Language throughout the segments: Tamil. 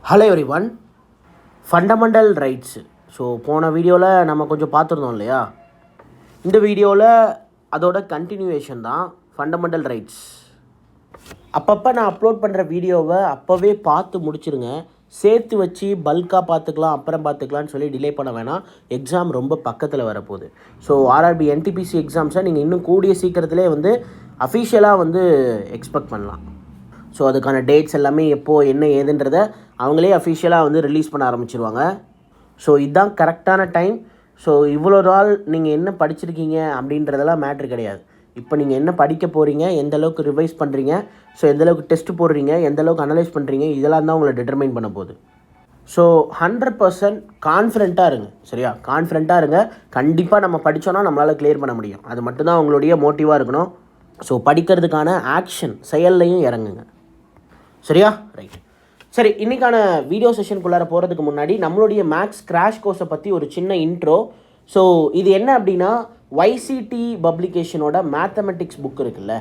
Hello everyone. Fundamental rights. So போன வீடியோவில் நம்ம கொஞ்சம் பார்த்துருந்தோம் இல்லையா? இந்த வீடியோவில் அதோட கண்டினியூவேஷன் தான் ஃபண்டமெண்டல் ரைட்ஸ். அப்பப்போ நான் அப்லோட் பண்ணுற வீடியோவை அப்போவே பார்த்து முடிச்சிருங்க. சேர்த்து வச்சு பல்காக பார்த்துக்கலாம், அப்புறம் பார்த்துக்கலான்னு சொல்லி டிலே பண்ண வேணாம். எக்ஸாம் ரொம்ப பக்கத்தில் வரப்போகுது. ஸோ ஆர்ஆர்பி என்டிபிசி எக்ஸாம்ஸை நீங்கள் இன்னும் கூடிய சீக்கிரத்திலே அஃபிஷியலாக எக்ஸ்பெக்ட் பண்ணலாம். ஸோ அதுக்கான டேட்ஸ் எல்லாமே எப்போது என்ன ஏதுன்றதை அவங்களே அஃபிஷியலாக ரிலீஸ் பண்ண ஆரம்பிச்சிருவாங்க. ஸோ இதுதான் கரெக்டான டைம். ஸோ இவ்வளோ நாள் நீங்கள் என்ன படிச்சிருக்கீங்க அப்படின்றதெல்லாம் மேட்ரு கிடையாது. இப்போ நீங்கள் என்ன படிக்க போகிறீங்க, எந்த அளவுக்கு ரிவைஸ் பண்ணுறீங்க, ஸோ எந்தளவுக்கு டெஸ்ட் போடுறீங்க, எந்தளவுக்கு அனலைஸ் பண்ணுறீங்க, இதெல்லாம் தான் உங்களை டிட்டர்மைன் பண்ண போகுது. ஸோ 100% கான்ஃபிடென்ட்டாக இருங்க. சரியா? கான்ஃபிடென்ட்டாக இருங்க. கண்டிப்பாக நம்ம படித்தோன்னா நம்மளால் கிளியர் பண்ண முடியும். அது மட்டும்தான் உங்களுடைய மோட்டிவாக இருக்கணும். ஸோ படிக்கிறதுக்கான ஆக்ஷன் செயல்லையும் இறங்குங்க. சரியா? ரைட். சரி, இன்றைக்கான வீடியோ செஷனுக்குள்ளார போகிறதுக்கு முன்னாடி நம்மளுடைய மேக்ஸ் கிராஷ் கோர்ஸை பற்றி ஒரு சின்ன இன்ட்ரோ. ஸோ இது என்ன அப்படின்னா, YCT பப்ளிகேஷனோட மேத்தமெட்டிக்ஸ் புக் இருக்குல்ல,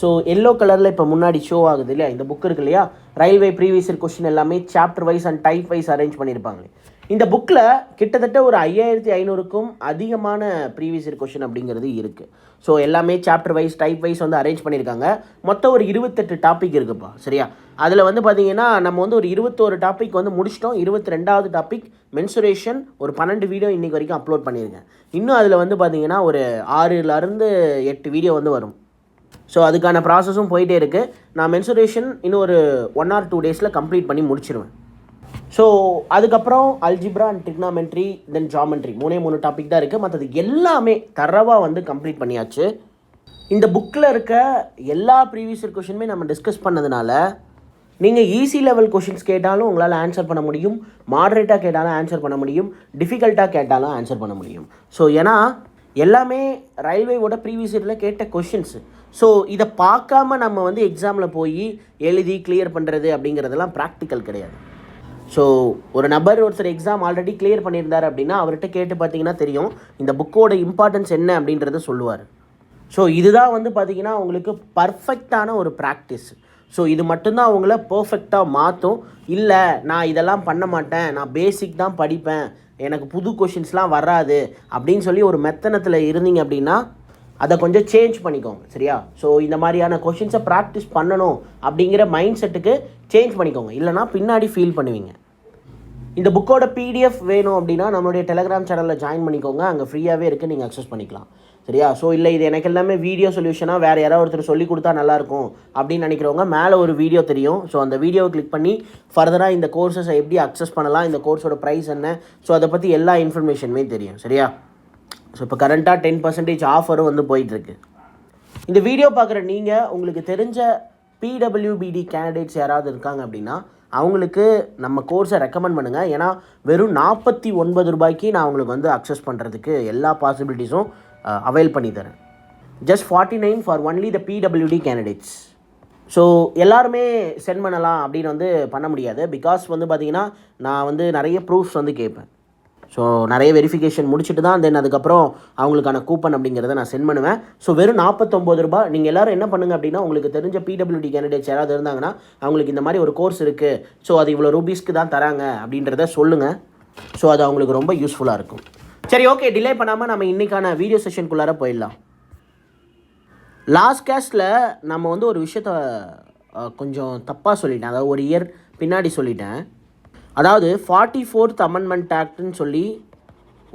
ஸோ எல்லோ கலரில் இப்போ முன்னாடி ஷோ ஆகுது இல்லையா, இந்த புக் இருக்கு இல்லையா, ரயில்வே ப்ரீவியஸ் இயர் கொஸ்டின் எல்லாமே chapter wise and type wise arrange பண்ணியிருப்பாங்களே. இந்த புக்கில் கிட்டத்தட்ட ஒரு 5500க்கும் அதிகமான ப்ரீவியஸ் இயர் கொஸ்டின் அப்படிங்கிறது இருக்குது. ஸோ எல்லாமே chapter wise type wise arrange பண்ணியிருக்காங்க. மொத்தம் ஒரு 28 டாபிக் இருக்குப்பா. சரியா? அதில் பார்த்தீங்கன்னா நம்ம ஒரு 21 டாபிக் முடிச்சிட்டோம். 22வது டாபிக் மென்சுரேஷன் ஒரு 12 வீடியோ இன்றைக்கி வரைக்கும் அப்லோட் பண்ணியிருக்கேன். இன்னும் அதில் பார்த்தீங்கன்னா ஒரு 6லேருந்து 8 வீடியோ வரும். ஸோ அதுக்கான ப்ராசஸும் போயிட்டே இருக்குது. நான் மென்சுரேஷன் இன்னும் ஒரு 1 or 2 டேஸில் கம்ப்ளீட் பண்ணி முடிச்சிருவேன். ஸோ அதுக்கப்புறம் algebra and trigonometry then geometry 3 topic தான் இருக்குது. மற்றது எல்லாமே தரவாக கம்ப்ளீட் பண்ணியாச்சு. இந்த புக்கில் இருக்க எல்லா ப்ரீவியஸ் இயர் கொஷினுமே நம்ம டிஸ்கஸ் பண்ணதுனால நீங்கள் ஈஸி லெவல் கொஷின்ஸ் கேட்டாலும் உங்களால் ஆன்சர் பண்ண முடியும், மாடரேட்டாக கேட்டாலும் ஆன்சர் பண்ண முடியும், டிஃபிகல்ட்டாக கேட்டாலும் ஆன்சர் பண்ண முடியும். ஸோ ஏன்னா எல்லாமே ரயில்வேவோட ப்ரீவியஸ் இயரில் கேட்ட கொஷின்ஸு. ஸோ இதை பார்க்காம நம்ம எக்ஸாமில் போய் எழுதி கிளியர் பண்ணுறது அப்படிங்கிறதெல்லாம் ப்ராக்டிக்கல் கிடையாது. ஸோ ஒருத்தர் எக்ஸாம் ஆல்ரெடி கிளியர் பண்ணியிருந்தார் அப்படின்னா அவர்கிட்ட கேட்டு பார்த்தீங்கன்னா தெரியும் இந்த புக்கோட இம்பார்ட்டன்ஸ் என்ன அப்படின்றத சொல்லுவார். ஸோ இதுதான் பார்த்தீங்கன்னா உங்களுக்கு பர்ஃபெக்டான ஒரு ப்ராக்டிஸ். ஸோ இது மட்டும்தான் அவங்கள பர்ஃபெக்டாக மாற்றும். இல்லை நான் இதெல்லாம் பண்ண மாட்டேன், நான் பேசிக் தான் படிப்பேன், எனக்கு புது கொஷின்ஸ்லாம் வராது அப்படின்னு சொல்லி ஒரு மெத்தனத்தில் இருந்தீங்க அப்படின்னா அதை கொஞ்சம் சேஞ்ச் பண்ணிக்கோங்க. சரியா? ஸோ இந்த மாதிரியான கொஷின்ஸை ப்ராக்டிஸ் பண்ணணும் அப்படிங்கிற மைண்ட் செட்டுக்கு சேஞ்ச் பண்ணிக்கோங்க. இல்லைனா பின்னாடி ஃபீல் பண்ணுவீங்க. இந்த புக்கோட PDF வேணும் அப்படின்னா நம்மளுடைய டெலகிராம் சேனலில் ஜாயின் பண்ணிக்கோங்க. அங்கே ஃப்ரீயாகவே இருக்குது, நீங்கள் அக்சஸ் பண்ணிக்கலாம். சரியா? ஸோ இல்லை இது எனக்கு எல்லாமே வீடியோ சொல்யூஷனாக வேறு யாராவது ஒருத்தர் சொல்லி கொடுத்தா நல்லாயிருக்கும் அப்படின்னு நினைக்கிறவங்க மேலே ஒரு வீடியோ தெரியும். ஸோ அந்த வீடியோவை கிளிக் பண்ணி ஃபர்தராக இந்த கோர்ஸஸை எப்படி அக்சஸ் பண்ணலாம், இந்த கோர்ஸோட ப்ரைஸ் என்ன, ஸோ அதை பற்றி எல்லா இன்ஃபர்மேஷனுமே தெரியும். சரியா? ஸோ இப்போ கரண்ட்டாக 10% ஆஃபரும் போயிட்டுருக்கு. இந்த வீடியோ பார்க்குற நீங்கள் உங்களுக்கு தெரிஞ்ச PWBD கேண்டிடேட்ஸ் யாராவது இருக்காங்க அப்படின்னா அவங்களுக்கு நம்ம கோர்ஸை ரெக்கமெண்ட் பண்ணுங்கள். ஏன்னா வெறும் 49 ரூபாய்க்கு நான் உங்களுக்கு அக்சஸ் பண்ணுறதுக்கு எல்லா பாசிபிலிட்டிஸும் அவைல் பண்ணி தரேன். Just 49 for only the PWD candidates. So எல்லாருமே சென்ட் பண்ணலாம் அப்படின்னு பண்ண முடியாது. பிகாஸ் பார்த்திங்கன்னா நான் நிறைய ப்ரூஃப்ஸ் கேட்பேன். ஸோ நிறைய வெரிஃபிகேஷன் முடிச்சுட்டு தான் தென் அதுக்கப்புறம் அவங்களுக்கான கூப்பன் அப்படிங்கிறத நான் சென்ட் பண்ணுவேன். ஸோ வெறும் 49 ரூபாய். நீங்கள் எல்லோரும் என்ன பண்ணுங்கள் அப்படின்னா உங்களுக்கு தெரிஞ்ச PWD கேண்டிடேட்ஸ் யாராவது இருந்தாங்கன்னா அவங்களுக்கு இந்த மாதிரி ஒரு கோர்ஸ் இருக்குது, ஸோ அது இவ்வளோ ரூபீஸ்க்கு தான் தராங்க அப்படின்றத சொல்லுங்கள். ஸோ அது அவங்களுக்கு ரொம்ப யூஸ்ஃபுல்லாக இருக்கும். சரி, ஓகே, டிலே பண்ணாமல் நம்ம இன்றைக்கான வீடியோ செஷனுக்குள்ளார போயிடலாம். லாஸ்ட் கேஸ்ட்டில் நம்ம ஒரு விஷயத்த கொஞ்சம் தப்பாக சொல்லிட்டேன், அதாவது ஒரு இயர் பின்னாடி சொல்லிட்டேன். அதாவது 44th அமெண்ட்மெண்ட் ஆக்ட்னு சொல்லி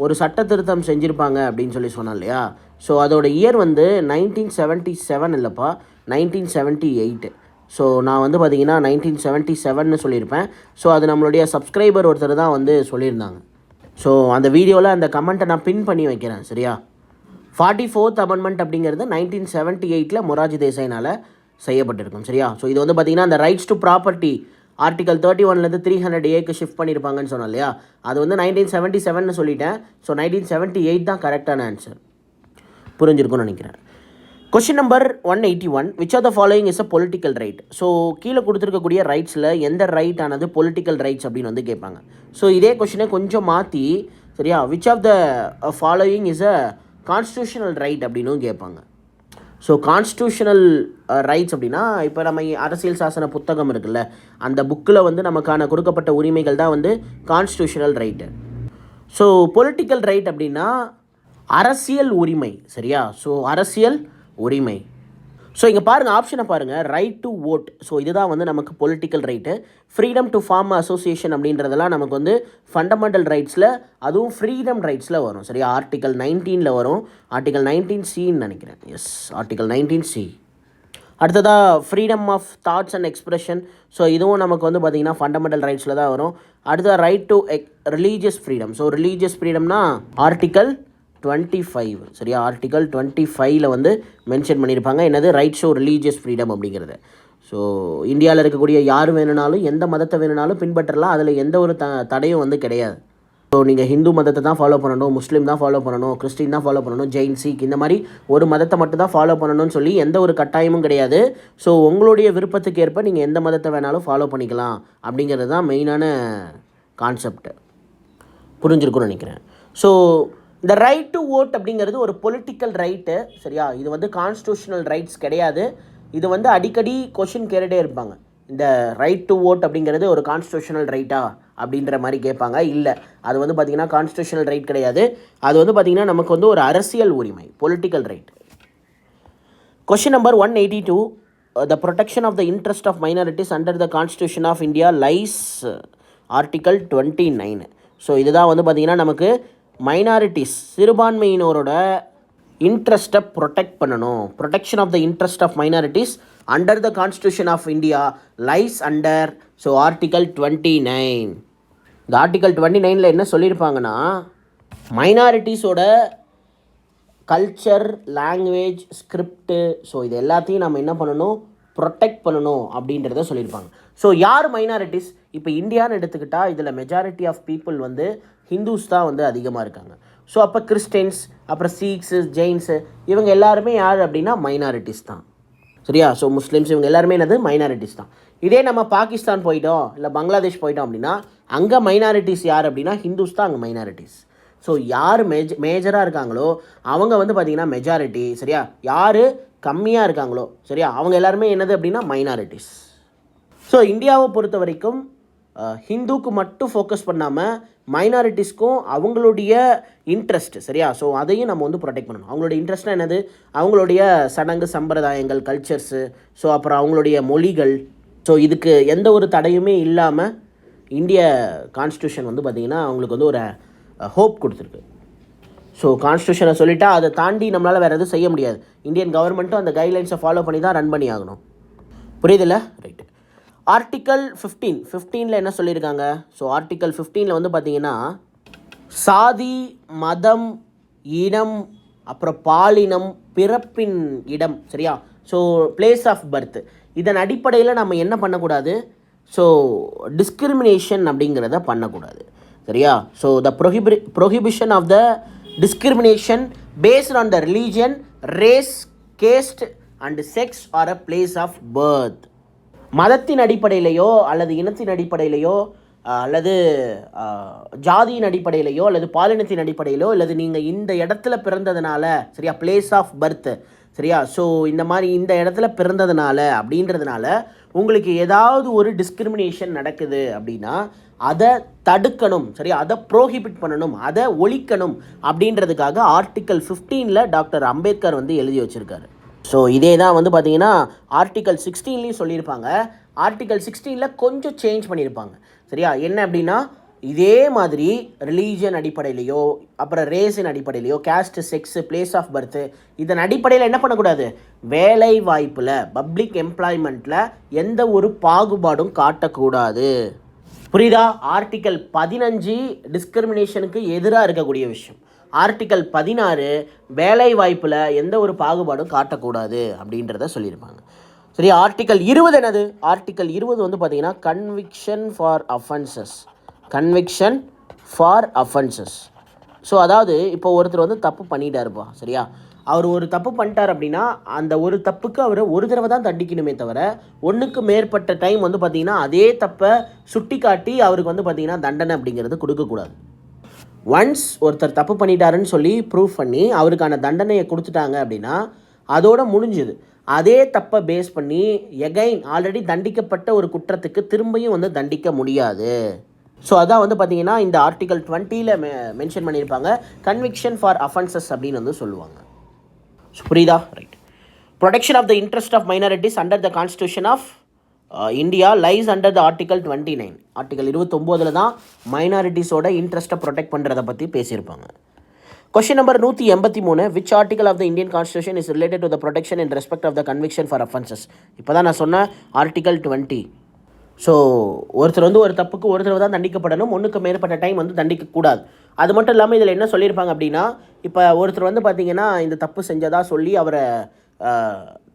ஒரு சட்ட திருத்தம் செஞ்சுருப்பாங்க அப்படின்னு சொன்னோம் இல்லையா? ஸோ அதோட இயர் 1977 இல்லைப்பா, 1978. ஸோ நான் பார்த்திங்கன்னா 1977ன்னு சொல்லியிருப்பேன். ஸோ அது நம்மளுடைய சப்ஸ்கிரைபர் ஒருத்தர் தான் சொல்லியிருந்தாங்க. ஸோ அந்த வீடியோவில் அந்த கமெண்ட்டை நான் பின் பண்ணி வைக்கிறேன். சரியா? 44th அமெண்ட்மெண்ட் அப்படிங்கிறது 1978 மொரார்ஜி தேசாயினால் செய்யப்பட்டிருக்கும். சரியா? ஸோ இது பார்த்திங்கன்னா அந்த rights to property article 31 300A shift பண்ணியிருப்பாங்கன்னு சொன்னோம் இல்லையா? அது 1977ன்னு சொல்லிட்டேன். ஸோ 1978 தான் கரெக்டான ஆன்சர். புரிஞ்சிருக்கும்னு நினைக்கிறேன். Question number 181, which are the following is a political right. So கீழே கொடுத்துருக்கக்கூடிய ரைட்ஸில் எந்த ரைட் ஆனது பொலிட்டிக்கல் ரைட்ஸ் அப்படின்னு கேட்பாங்க. ஸோ இதே கொஷினை கொஞ்சம் மாற்றி, சரியா, which of the following is a constitutional right அப்படின்னும் கேட்பாங்க. ஸோ கான்ஸ்டியூஷனல் ரைட்ஸ் அப்படின்னா இப்போ நம்ம அரசியல் சாசன புத்தகம் இருக்குல்ல, அந்த புக்கில் வந்து நமக்கான கொடுக்கப்பட்ட உரிமைகள் தான் வந்து constitutional right. So political right அப்படின்னா அரசியல் உரிமை, சரியா? ஸோ அரசியல் உரிமை. ஸோ இங்கே பாருங்கள், ஆப்ஷனை பாருங்கள், ரைட் டு ஓட். ஸோ இதுதான் வந்து நமக்கு political right. Freedom to form association அப்படின்றதெல்லாம் நமக்கு வந்து ஃபண்டமெண்டல் ரைட்ஸில், அதுவும் ஃப்ரீடம் ரைட்ஸில் வரும், சரியா? ஆர்டிகல் 19 வரும். ஆர்டிகல் 19C நினைக்கிறேன். Yes, article 19C. அடுத்ததாக freedom of thoughts and expression. So இதுவும் நமக்கு வந்து பார்த்திங்கன்னா ஃபண்டமெண்டல் ரைட்ஸில் தான் வரும். அடுத்ததாக right to religious freedom. So religious ஃப்ரீடம்னா ஆர்டிகல் 25, சரியா? ஆர்டிகல் 25 வந்து மென்ஷன் பண்ணியிருப்பாங்க, என்னது? ரைட்ஸ் டு ரிலீஜியஸ் ஃப்ரீடம் அப்படிங்கிறது. ஸோ இந்தியாவில் இருக்கக்கூடிய யார் வேணுனாலும் எந்த மதத்தை வேணுனாலும் பின்பற்றலாம், அதில் எந்த ஒரு தடையும் வந்து கிடையாது. ஸோ நீங்கள் ஹிந்து மதத்தை தான் ஃபாலோ பண்ணணும், முஸ்லீம் தான் ஃபாலோ பண்ணணும், கிறிஸ்டின் தான் ஃபாலோ பண்ணணும், ஜெயின், சீக், இந்த மாதிரி ஒரு மதத்தை மட்டும் தான் ஃபாலோ பண்ணணும்னு சொல்லி எந்த ஒரு கட்டாயமும் கிடையாது. ஸோ உங்களுடைய விருப்பத்துக்கு ஏற்ப நீங்கள் எந்த மதத்தை வேணாலும் ஃபாலோ பண்ணிக்கலாம் அப்படிங்கிறது தான் மெயினான கான்செப்ட். புரிஞ்சிருக்குன்னு நினைக்கிறேன். ஸோ இந்த ரைட் டு ஓட் அப்படிங்கிறது ஒரு பொலிட்டிக்கல் ரைட்டு, சரியா? இது வந்து கான்ஸ்டியூஷனல் ரைட்ஸ் கிடையாது. இது வந்து அடிக்கடி கொஷின் கேட்டுகிட்டே இருப்பாங்க, இந்த ரைட் டு ஓட் அப்படிங்கிறது ஒரு கான்ஸ்டியூஷனல் ரைட்டா அப்படின்ற மாதிரி கேட்பாங்க. இல்லை, அது வந்து பார்த்திங்கன்னா கான்ஸ்டியூஷனல் ரைட் கிடையாது. அது வந்து பார்த்திங்கன்னா நமக்கு வந்து ஒரு அரசியல் உரிமை, political right. Question number 182, the protection of the interest of minorities under the Constitution of India lies Article 29. So இதுதான் வந்து பார்த்திங்கன்னா நமக்கு மைனாரிட்டிஸ், சிறுபான்மையினரோட இன்ட்ரெஸ்ட்டை ப்ரொடெக்ட் பண்ணணும். Protection of the interest of minorities under the constitution of India lies under, so article 29. இந்த ஆர்டிகல் 29 என்ன சொல்லியிருப்பாங்கன்னா, மைனாரிட்டிஸோட கல்ச்சர், லாங்குவேஜ், ஸ்கிரிப்டு, ஸோ இது எல்லாத்தையும் நம்ம என்ன பண்ணணும்? ப்ரொடெக்ட் பண்ணணும் அப்படின்றத சொல்லியிருப்பாங்க. ஸோ யார் மைனாரிட்டிஸ்? இப்போ இந்தியான்னு எடுத்துக்கிட்டால் இதில் மெஜாரிட்டி ஆஃப் பீப்புள் வந்து ஹிந்துஸ் தான் வந்து அதிகமாக இருக்காங்க. ஸோ அப்போ கிறிஸ்டின்ஸ், அப்புறம் சீக்ஸு, ஜெயின்ஸு, இவங்க எல்லாருமே யார் அப்படின்னா மைனாரிட்டிஸ் தான், சரியா? ஸோ முஸ்லீம்ஸ், இவங்க எல்லாருமே என்னது? மைனாரிட்டிஸ் தான். இதே நம்ம பாகிஸ்தான் போயிட்டோம், இல்லை பங்களாதேஷ் போயிட்டோம் அப்படின்னா அங்கே மைனாரிட்டிஸ் யார் அப்படின்னா ஹிந்துஸ் தான் அங்கே மைனாரிட்டிஸ். ஸோ யார் மேஜராக இருக்காங்களோ அவங்க வந்து பார்த்திங்கன்னா மெஜாரிட்டி, சரியா? யார் கம்மியாக இருக்காங்களோ, சரியா, அவங்க எல்லாருமே என்னது அப்படின்னா மைனாரிட்டிஸ். ஸோ இந்தியாவை பொறுத்த வரைக்கும் ஹிந்துக்கு மட்டும் ஃபோக்கஸ் பண்ணாமல் மைனாரிட்டிஸ்க்கும் அவங்களுடைய இன்ட்ரெஸ்ட், சரியா? ஸோ அதையும் நம்ம வந்து ப்ரொடெக்ட் பண்ணணும். அவங்களுடைய இன்ட்ரெஸ்ட்னால் என்னது? அவங்களுடைய சடங்கு, சம்பிரதாயங்கள், கல்ச்சர்ஸு, ஸோ அப்புறம் அவங்களுடைய மொழிகள். ஸோ இதுக்கு எந்த ஒரு தடையுமே இல்லாமல் இந்திய கான்ஸ்டியூஷன் வந்து பார்த்திங்கன்னா அவங்களுக்கு வந்து ஒரு ஹோப் கொடுத்துருக்கு. ஸோ கான்ஸ்டியூஷனை சொல்லிட்டா அதை தாண்டி நம்மளால் வேறு எதுவும் செய்ய முடியாது. இந்தியன் கவர்மெண்ட்டும் அந்த கைட்லைன்ஸை ஃபாலோ பண்ணி தான் ரன் பண்ணி ஆகணும். புரியுதில்ல? ரைட்டு. ஆர்டிக்கல் 15 என்ன சொல்லியிருக்காங்க? ஸோ ஆர்டிக்கல் 15 வந்து பார்த்திங்கன்னா சாதி, மதம், இனம், அப்புறம் பாலினம், பிறப்பின் இடம், சரியா? ஸோ பிளேஸ் ஆஃப் பர்த், இதன் அடிப்படையில் நம்ம என்ன பண்ணக்கூடாது? ஸோ டிஸ்கிரிமினேஷன் அப்படிங்கிறத பண்ணக்கூடாது, சரியா? So the prohibition of the discrimination based on the religion, race, caste and sex or a place of birth. மதத்தின் அடிப்படையிலையோ அல்லது இனத்தின் அடிப்படையிலையோ அல்லது ஜாதியின் அடிப்படையிலையோ அல்லது பாலினத்தின் அடிப்படையிலோ அல்லது நீங்கள் இந்த இடத்துல பிறந்ததுனால, சரியா, பிளேஸ் ஆஃப் பர்த், சரியா? ஸோ இந்த மாதிரி இந்த இடத்துல பிறந்ததுனால அப்படின்றதுனால உங்களுக்கு ஏதாவது ஒரு டிஸ்கிரிமினேஷன் நடக்குது அப்படின்னா அதை தடுக்கணும், சரியா? அதை ப்ரோஹிபிட் பண்ணணும், அதை ஒழிக்கணும் அப்படின்றதுக்காக ஆர்டிக்கல் 15 டாக்டர் அம்பேத்கர் வந்து எழுதி வச்சுருக்காரு. ஸோ இதே தான் வந்து பார்த்திங்கன்னா ஆர்டிக்கல் 16 சொல்லியிருப்பாங்க. ஆர்டிக்கல் 16 கொஞ்சம் சேஞ்ச் பண்ணியிருப்பாங்க, சரியா? என்ன அப்படின்னா இதே மாதிரி ரிலீஜன் அடிப்படையிலையோ அப்புறம் ரேஸின் அடிப்படையிலையோ caste, sex, place of birth, இதன் அடிப்படையில் என்ன பண்ணக்கூடாது? வேலை வாய்ப்பில், பப்ளிக் எம்ப்ளாய்மெண்ட்டில் எந்த ஒரு பாகுபாடும் காட்டக்கூடாது. புரியுதா? ஆர்டிக்கல் 15 டிஸ்கிரிமினேஷனுக்கு எதிராக இருக்கக்கூடிய விஷயம். ஆர்டிக்கல் 16 வேலை வாய்ப்பில் எந்த ஒரு பாகுபாடும் காட்டக்கூடாது அப்படின்றத சொல்லியிருப்பாங்க, சரி. ஆர்டிக்கல் 20 என்னது? ஆர்டிக்கல் 20 வந்து பார்த்திங்கன்னா conviction for offences. Conviction for offences. So அதாவது இப்போ ஒருத்தர் வந்து தப்பு பண்ணிட்டாருப்பா, சரியா? அவர் ஒரு தப்பு பண்ணிட்டார் அப்படின்னா அந்த ஒரு தப்புக்கு அவர் ஒரு தடவை தான் தண்டிக்கணுமே தவிர ஒன்றுக்கு மேற்பட்ட டைம் வந்து பார்த்திங்கன்னா அதே தப்பை சுட்டி காட்டி அவருக்கு வந்து பார்த்திங்கன்னா தண்டனை அப்படிங்கிறது கொடுக்கக்கூடாது. ஒன்ஸ் ஒருத்தர் தப்பு பண்ணிட்டாருன்னு சொல்லி ப்ரூவ் பண்ணி அவருக்கான தண்டனையை கொடுத்துட்டாங்க அப்படின்னா அதோட முடிஞ்சுது. அதே தப்பை பேஸ் பண்ணி எகைன் ஆல்ரெடி தண்டிக்கப்பட்ட ஒரு குற்றத்துக்கு திரும்பியும் வந்து தண்டிக்க முடியாது. ஸோ அதான் வந்து பார்த்தீங்கன்னா இந்த ஆர்டிகல் 20ல் மென்ஷன் பண்ணியிருப்பாங்க, கன்விக்ஷன் ஃபார் அஃபென்சஸ் அப்படின்னு வந்து சொல்லுவாங்க. ஸோ புரியுதா? Right. Protection of the interest of minorities under the constitution of India lies under the article 29. Article 29 தான் மைனாரிட்டிஸோட இன்ட்ரெஸ்ட்டை ப்ரொடெக்ட் பண்ணுறதை பற்றி பேசியிருப்பாங்க. Question number 183, which article of the Indian constitution is related to the protection in respect of the conviction for offences? இப்போ தான் நான் சொன்ன ஆர்டிகல் 20. ஸோ ஒருத்தர் வந்து ஒரு தப்புக்கு ஒரு தடவை தான் தண்டிக்கப்படணும், ஒன்றுக்கு மேற்பட்ட டைம் வந்து தண்டிக்கக்கூடாது. அது மட்டும் இல்லாமல் இதில் என்ன சொல்லியிருப்பாங்க அப்படின்னா, இப்போ ஒருத்தர் வந்து பார்த்திங்கன்னா இந்த தப்பு செஞ்சதாக சொல்லி அவரை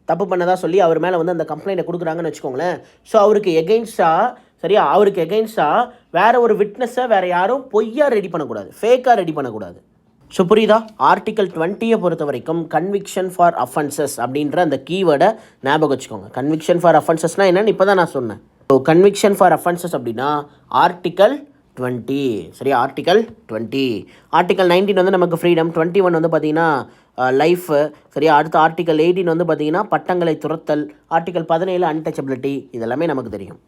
தப்பு பண்ணதாக சொல்லி அவர் மேலே வந்து அந்த கம்ப்ளைண்ட்டை கொடுக்குறாங்கன்னு வச்சுக்கோங்களேன். ஸோ அவருக்கு எகெயின்ஸ்டாக சரியா அவருக்கு எகெயின்ஸ்டாக வேறு ஒரு விட்னஸை வேறு யாரும் பொய்யாக ரெடி பண்ணக்கூடாது, ஃபேக்காக ரெடி பண்ணக்கூடாது. ஸோ புரியுதா? ஆர்டிகல் 20 பொறுத்த வரைக்கும் கன்விக்ஷன் ஃபார் அஃபென்சஸ் அப்படின்ற அந்த கீவேர்டை ஞாபகம் வச்சுக்கோங்க. கன்விக்ஷன் ஃபார் அஃபென்சஸ்னால் என்னென்னு இப்போ தான் நான் சொன்னேன். ஸோ கன்விக்ஷன் ஃபார் அஃபென்சஸ் அப்படின்னா ஆர்டிகல் 20 சரியா, ஆர்டிகல் 20. ஆர்டிகல் 19 வந்து நமக்கு ஃப்ரீடம், 21 வந்து பார்த்திங்கன்னா லைஃபு சரியா. அடுத்த ஆர்டிகல் 18 வந்து பார்த்திங்கன்னா பட்டங்களை துரத்தல், ஆர்டிகல் 17 அன்டச்சபிலிட்டி, இதெல்லாமே நமக்கு தெரியும்.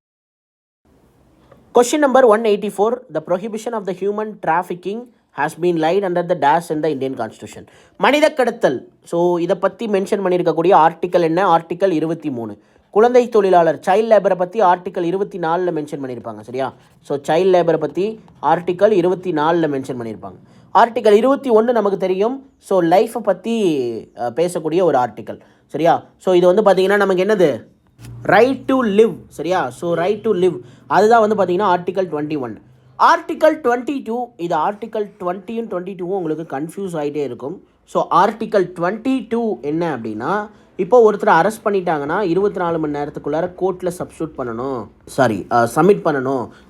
Question number 184, the prohibition of the human trafficking has been laid under the dash in the Indian Constitution. மனித கடத்தல். ஸோ இதை பற்றி மென்ஷன் பண்ணியிருக்கக்கூடிய ஆர்டிக்கல் என்ன? ஆர்டிக்கல் 23. குழந்தை தொழிலாளர் சைல்டு லேபரை பற்றி ஆர்டிக்கல் 24 மென்ஷன் பண்ணியிருப்பாங்க சரியா. ஸோ சைல்டு லேபரை பற்றி ஆர்டிக்கல் 24 மென்ஷன் பண்ணியிருப்பாங்க. ஆர்டிக்கல் 21 நமக்கு தெரியும். ஸோ லைஃப்பை பற்றி பேசக்கூடிய ஒரு ஆர்டிக்கல் சரியா. ஸோ இது வந்து பார்த்திங்கன்னா நமக்கு என்னது? ரைட் டு லிவ் சரியா. ஸோ ரைட் டு லிவ் அதுதான் வந்து பார்த்திங்கன்னா ஆர்டிக்கல் 21. ஆர்டிக்கல் 22, இது ஆர்டிக்கல் 20யும் 22வும் உங்களுக்கு கன்ஃபியூஸ் ஆகிட்டே இருக்கும். ஸோ ஆர்டிக்கல் 22 என்ன அப்படின்னா, இப்போ ஒருத்தரை அரெஸ்ட் பண்ணிட்டாங்கன்னா 24 மணி நேரத்துக்குள்ளார கோர்ட்டில் சப்மிட் பண்ணணும்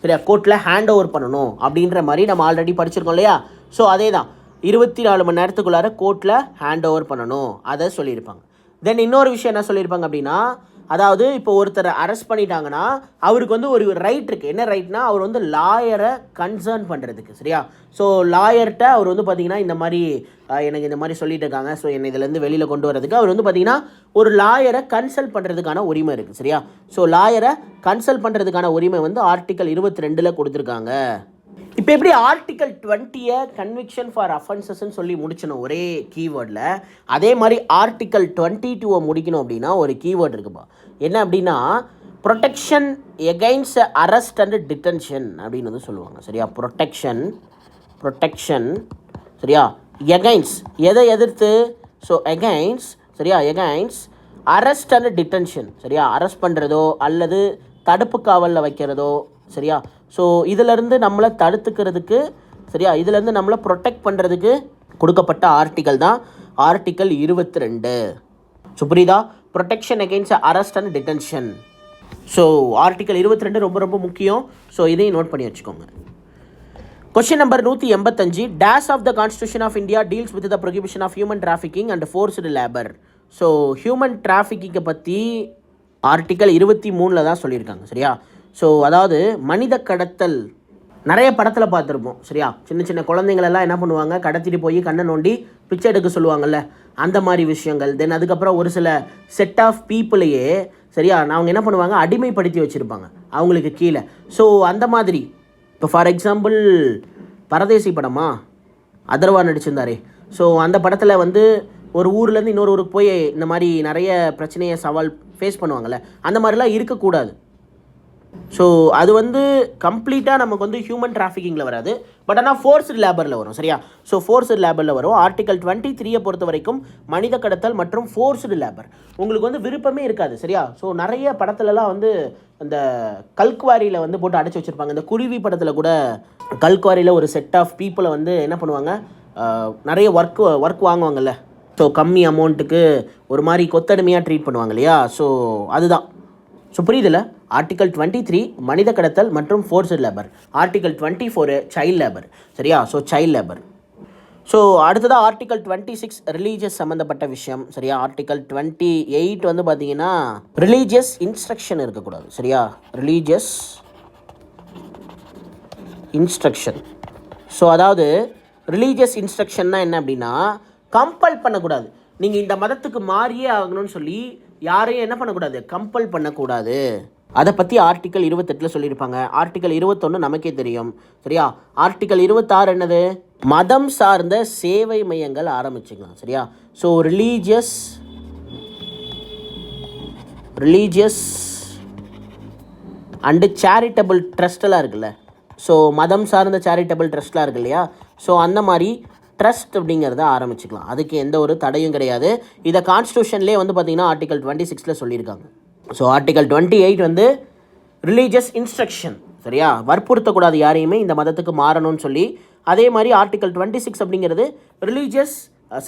சரியா, கோர்ட்டில் ஹேண்ட் ஓவர் பண்ணணும் அப்படின்ற மாதிரி நம்ம ஆல்ரெடி படிச்சிருக்கோம் இல்லையா. ஸோ அதே தான் 24 மணி நேரத்துக்குள்ளார கோர்ட்டில் ஹேண்ட் ஓவர் பண்ணணும், அதை சொல்லியிருப்பாங்க. தென் இன்னொரு விஷயம் என்ன சொல்லியிருப்பாங்க அப்படின்னா, அதாவது இப்போ ஒருத்தரை அரெஸ்ட் பண்ணிட்டாங்கன்னா அவருக்கு வந்து ஒரு ரைட் இருக்குது. என்ன ரைட்னா, அவர் வந்து லாயரை கன்சர்ன் பண்ணுறதுக்கு சரியா. ஸோ லாயர்கிட்ட அவர் வந்து பார்த்திங்கன்னா இந்த மாதிரி எனக்கு இந்த மாதிரி சொல்லிட்டு இருக்காங்க, ஸோ என்னை இதிலேருந்து வெளியில் கொண்டு வரதுக்கு அவர் வந்து பார்த்திங்கன்னா ஒரு லாயரை கன்சல்ட் பண்ணுறதுக்கான உரிமை இருக்குது சரியா. ஸோ லாயரை கன்சல்ட் பண்ணுறதுக்கான உரிமை வந்து ஆர்டிக்கல் 22 கொடுத்துருக்காங்க. இப்போ எப்படி ஆர்டிக்கல் 20 கன்விக்ஷன் ஃபார் அஃபென்சஸ்ன்னு சொல்லி முடிச்சணும் ஒரே கீவேர்டில், அதே மாதிரி ஆர்டிக்கல் 22 முடிக்கணும் அப்படின்னா ஒரு கீவேர்டு இருக்குப்பா. என்ன அப்படின்னா, protection against arrest and detention அப்படின்னு வந்து சொல்லுவாங்க சரியா. ப்ரொடெக்ஷன் சரியா, எகைன்ஸ் எதை எதிர்த்து? ஸோ எகைன்ஸ் சரியா, எகைன்ஸ் அரெஸ்ட் அண்ட் டிடென்ஷன் சரியா. அரெஸ்ட் பண்ணுறதோ அல்லது தடுப்பு காவலில் வைக்கிறதோ சரியா. ஸோ இதிலேருந்து நம்மளை தடுத்துக்கிறதுக்கு சரியா, இதிலேருந்து நம்மளை ப்ரொடெக்ட் பண்ணுறதுக்கு கொடுக்கப்பட்ட ஆர்டிக்கல் தான் ஆர்டிக்கல் 22. ஸோ புரியுதா? Protection against arrest and detention. So article 22 ரொம்ப ரொம்ப முக்கியம். ஸோ இதையும் நோட் பண்ணி வச்சுக்கோங்க. Question number 185, dash of the constitution of India deals with the prohibition of human trafficking and forced labour. So human டிராஃபிக்கிங்கை பற்றி ஆர்டிக்கல் 23 தான் சொல்லியிருக்காங்க சரியா. ஸோ அதாவது மனித கடத்தல் நிறைய படத்தில் பார்த்துருப்போம் சரியா. சின்ன சின்ன குழந்தைங்களெல்லாம் என்ன பண்ணுவாங்க, கடத்திட்டு போய் கண்ணை நோண்டி பிச்சை எடுக்க சொல்லுவாங்கள்ல, அந்த மாதிரி விஷயங்கள். தென் அதுக்கப்புறம் ஒரு சில செட் ஆஃப் பீப்புளையே சரியா அவங்க என்ன பண்ணுவாங்க, அடிமைப்படுத்தி வச்சுருப்பாங்க அவங்களுக்கு கீழே. ஸோ அந்த மாதிரி இப்போ ஃபார் எக்ஸாம்பிள் பரதேசி படமா அதர்வா நடிச்சிருந்தாரே. ஸோ அந்த படத்தில் வந்து ஒரு ஊர்லேருந்து இன்னொரு ஊருக்கு போய் இந்த மாதிரி நிறைய பிரச்சனையை சவால் ஃபேஸ் பண்ணுவாங்கள்ல, அந்த மாதிரிலாம் இருக்கக்கூடாது. ஸோ அது வந்து கம்ப்ளீட்டாக நமக்கு வந்து ஹியூமன் டிராஃபிக்கிங்கில் வராது, பட் ஆனால் ஃபோர்ஸ்டு லேபரில் வரும் சரியா. ஸோ ஃபோர்ஸ்டு லேபரில் வரும். ஆர்டிக்கல் 23 பொறுத்த வரைக்கும் மனித கடத்தல் மற்றும் ஃபோர்ஸ்டு லேபர் உங்களுக்கு வந்து விருப்பமே இருக்காது சரியா. ஸோ நிறைய படத்துலலாம் வந்து அந்த கல்குவாரியில் வந்து போட்டு அடைச்சி வச்சுருப்பாங்க. இந்த குருவி படத்தில் கூட கல்குவாரியில் ஒரு செட் ஆஃப் பீப்புளை வந்து என்ன பண்ணுவாங்க, நிறைய ஒர்க் வாங்குவாங்கல்ல. ஸோ கம்மி அமௌண்ட்டுக்கு ஒரு மாதிரி கொத்தடிமையாக ட்ரீட் பண்ணுவாங்க இல்லையா. ஸோ அதுதான். ஸோ புரியுதில்ல, ஆர்டிக்கல் 23 மனித கடத்தல் மற்றும் forced labour, article 24 child labour சரியா. So child labour. ஸோ அடுத்ததாக ஆர்டிக்கல் 26 ரிலீஜியஸ் சம்மந்தப்பட்ட விஷயம் சரியா. ஆர்டிக்கல் 28 வந்து பார்த்தீங்கன்னா ரிலீஜியஸ் இன்ஸ்ட்ரக்ஷன் இருக்கக்கூடாது சரியா. Religious instruction. ஸோ அதாவது ரிலீஜியஸ் இன்ஸ்ட்ரக்ஷன்னா என்ன அப்படின்னா, கம்பல் பண்ணக்கூடாது. நீங்கள் இந்த மதத்துக்கு மாறியே ஆகணும்னு சொல்லி யாரையும் என்ன பண்ணக்கூடாது, கம்பல் பண்ணக்கூடாது. அதை பற்றி ஆர்டிக்கல் 28 சொல்லியிருப்பாங்க. ஆர்டிக்கல் 21 நமக்கே தெரியும். சரியா? ஆர்டிக்கல் 26 என்னது, மதம் சார்ந்த சேவை மையங்கள் ஆரம்பிச்சுக்கலாம். சரியா? ஸோ ரிலீஜியஸ் அண்டு சேரிட்டபிள் ட்ரஸ்டெல்லாம் இருக்குல்ல, ஸோ மதம் சார்ந்த சேரிட்டபிள் ட்ரஸ்ட்லாம் இருக்கு இல்லையா, ஸோ அந்த மாதிரி ட்ரஸ்ட் அப்படிங்கிறத ஆரம்பிச்சுக்கலாம். அதுக்கு எந்த ஒரு தடையும் கிடையாது. இதை கான்ஸ்டியூஷன்லேயே வந்து பார்த்திங்கன்னா ஆர்டிகல் 26 சொல்லியிருக்காங்க. ஸோ ஆர்டிகல் 28 வந்து ரிலீஜியஸ் இன்ஸ்ட்ரக்ஷன். சரியா? வற்புறுத்தக்கூடாது யாரையுமே இந்த மதத்துக்கு மாறணும்னு சொல்லி. அதே மாதிரி ஆர்டிகல் 26 அப்படிங்கிறது ரிலீஜியஸ்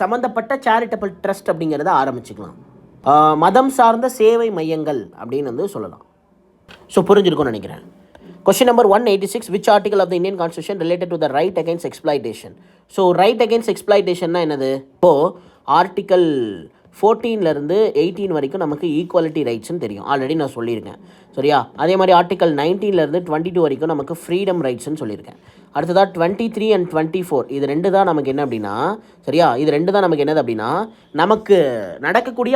சம்மந்தப்பட்ட சேரிட்டபிள் ட்ரஸ்ட் அப்படிங்கிறத ஆரம்பிச்சுக்கலாம். மதம் சார்ந்த சேவை மையங்கள் அப்படின்னு வந்து சொல்லலாம். ஸோ புரிஞ்சிருக்கும்னு நினைக்கிறேன். Question number 186, which article of the Indian constitution related to the right against exploitation. So right against எக்ஸ்ப்ளாய்டேஷன்னா என்னது, இப்போது ஆர்டிக்கல் 14 18 வரைக்கும் நமக்கு ஈக்குவாலிட்டி ரைட்ஸ்னு தெரியும், ஆல்ரெடி நான் சொல்லியிருக்கேன். சரியா? அதே மாதிரி ஆர்டிக்கல் 19 22 வரைக்கும் நமக்கு ஃப்ரீடம் ரைட்ஸ்னு சொல்லியிருக்கேன். அடுத்ததாக 23 and 24 இது ரெண்டு தான் நமக்கு என்ன அப்படின்னா, சரியா, இது ரெண்டு தான் நமக்கு என்னது அப்படின்னா, நமக்கு நடக்கக்கூடிய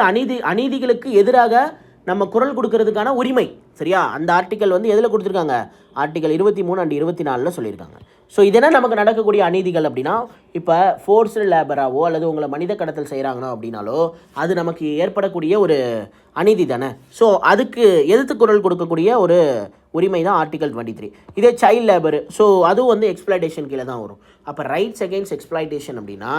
அநீதிகளுக்கு எதிராக நம்ம குரல் கொடுக்கறதுக்கான உரிமை. சரியா? அந்த ஆர்டிக்கல் வந்து எதில் கொடுத்துருக்காங்க, ஆர்டிக்கல் 23 and 24 சொல்லியிருக்காங்க. ஸோ இதெல்லாம் நமக்கு நடக்கக்கூடிய அநீதிகள் அப்படின்னா, இப்போ ஃபோர்ஸ்டு லேபராவோ அல்லது உங்களை மனித கடத்தல் செய்கிறாங்களோ அப்படின்னாலோ அது நமக்கு ஏற்படக்கூடிய ஒரு அநீதி தானே. ஸோ அதுக்கு எதிர்த்து குரல் கொடுக்கக்கூடிய ஒரு உரிமை தான் ஆர்டிகல் 23. இதே சைல்டு லேபரு, ஸோ அதுவும் வந்து எக்ஸ்ப்ளாய்டேஷன் கீழே தான் வரும். அப்போ ரைட்ஸ் அகெயின்ஸ்ட் எக்ஸ்ப்ளாய்டேஷன் அப்படின்னா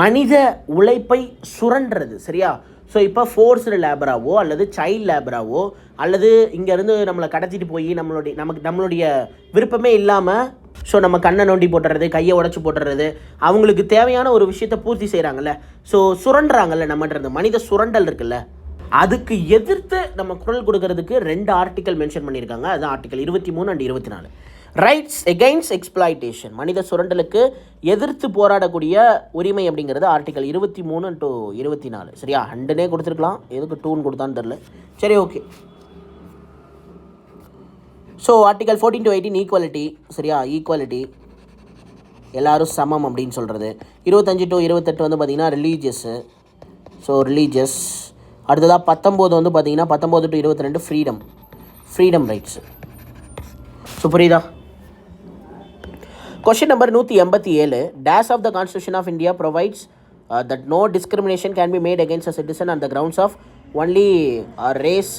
மனித உழைப்பை சுரண்டுறது. சரியா? ஸோ இப்போ ஃபோர்ஸ்டு லேபராவோ அல்லது சைல்டு லேபராவோ அல்லது இங்கேருந்து நம்மளை கடத்திட்டு போய் நம்மளுடைய விருப்பமே இல்லாமல் ஸோ நம்ம கண்ணை நோண்டி போட்டுறது, கையை உடச்சி போட்டுறது, அவங்களுக்கு தேவையான ஒரு விஷயத்தை பூர்த்தி செய்கிறாங்கல்ல, ஸோ சுரண்டுறாங்கல்ல, நம்மகிட்ட மனித சுரண்டல் இருக்குல்ல, அதுக்கு எதிர்த்து நம்ம குரல் கொடுக்கறதுக்கு 2 ஆர்டிக்கல் மென்ஷன் பண்ணியிருக்காங்க. அதுதான் article 23 and 24. Rights against exploitation, மனித சுரண்டலுக்கு எதிர்த்து போராடக்கூடிய உரிமை அப்படிங்கிறது ஆர்டிக்கல் 23 to 24. சரியா? 2 கொடுத்துருக்கலாம், எதுக்கு 2 கொடுத்தான்னு தெரில. சரி, okay. So article 14 to 18 equality. சரியா? ஈக்குவாலிட்டி, எல்லோரும் சமம் அப்படின்னு சொல்கிறது. 25 to 28 வந்து பார்த்திங்கன்னா ரிலீஜியஸு, ஸோ ரிலீஜியஸ். அடுத்ததாக 19 வந்து பார்த்திங்கன்னா 19 to 22 ஃப்ரீடம் ரைட்ஸு. ஸோ புரியுதா? Question number 187, dash of the constitution of India provides that no discrimination can be made against a citizen on the grounds of only race,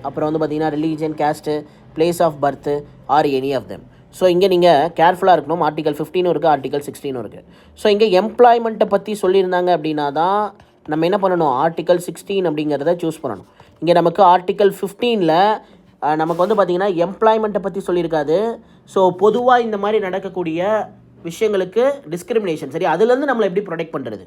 அப்புறம் வந்து பார்த்திங்கன்னா religion, caste, place of birth or any of them. So இங்கே நீங்கள் கேர்ஃபுல்லாக இருக்கணும். ஆர்டிகல் 15 இருக்குது, ஆர்டிகல் 16 இருக்குது. ஸோ இங்கே எம்ப்ளாய்மெண்ட்டை பற்றி சொல்லியிருந்தாங்க அப்படின்னா தான் நம்ம என்ன பண்ணணும், ஆர்டிகல் 16 அப்படிங்கிறத சூஸ் பண்ணணும். இங்கே நமக்கு ஆர்டிகல் 15 நமக்கு வந்து பார்த்திங்கன்னா எம்ப்ளாய்மெண்ட்டை பற்றி சொல்லியிருக்காது. ஸோ பொதுவாக இந்த மாதிரி நடக்கக்கூடிய விஷயங்களுக்கு டிஸ்கிரிமினேஷன், சரி, அதுலேருந்து நம்மளை எப்படி ப்ரொடெக்ட் பண்ணுறது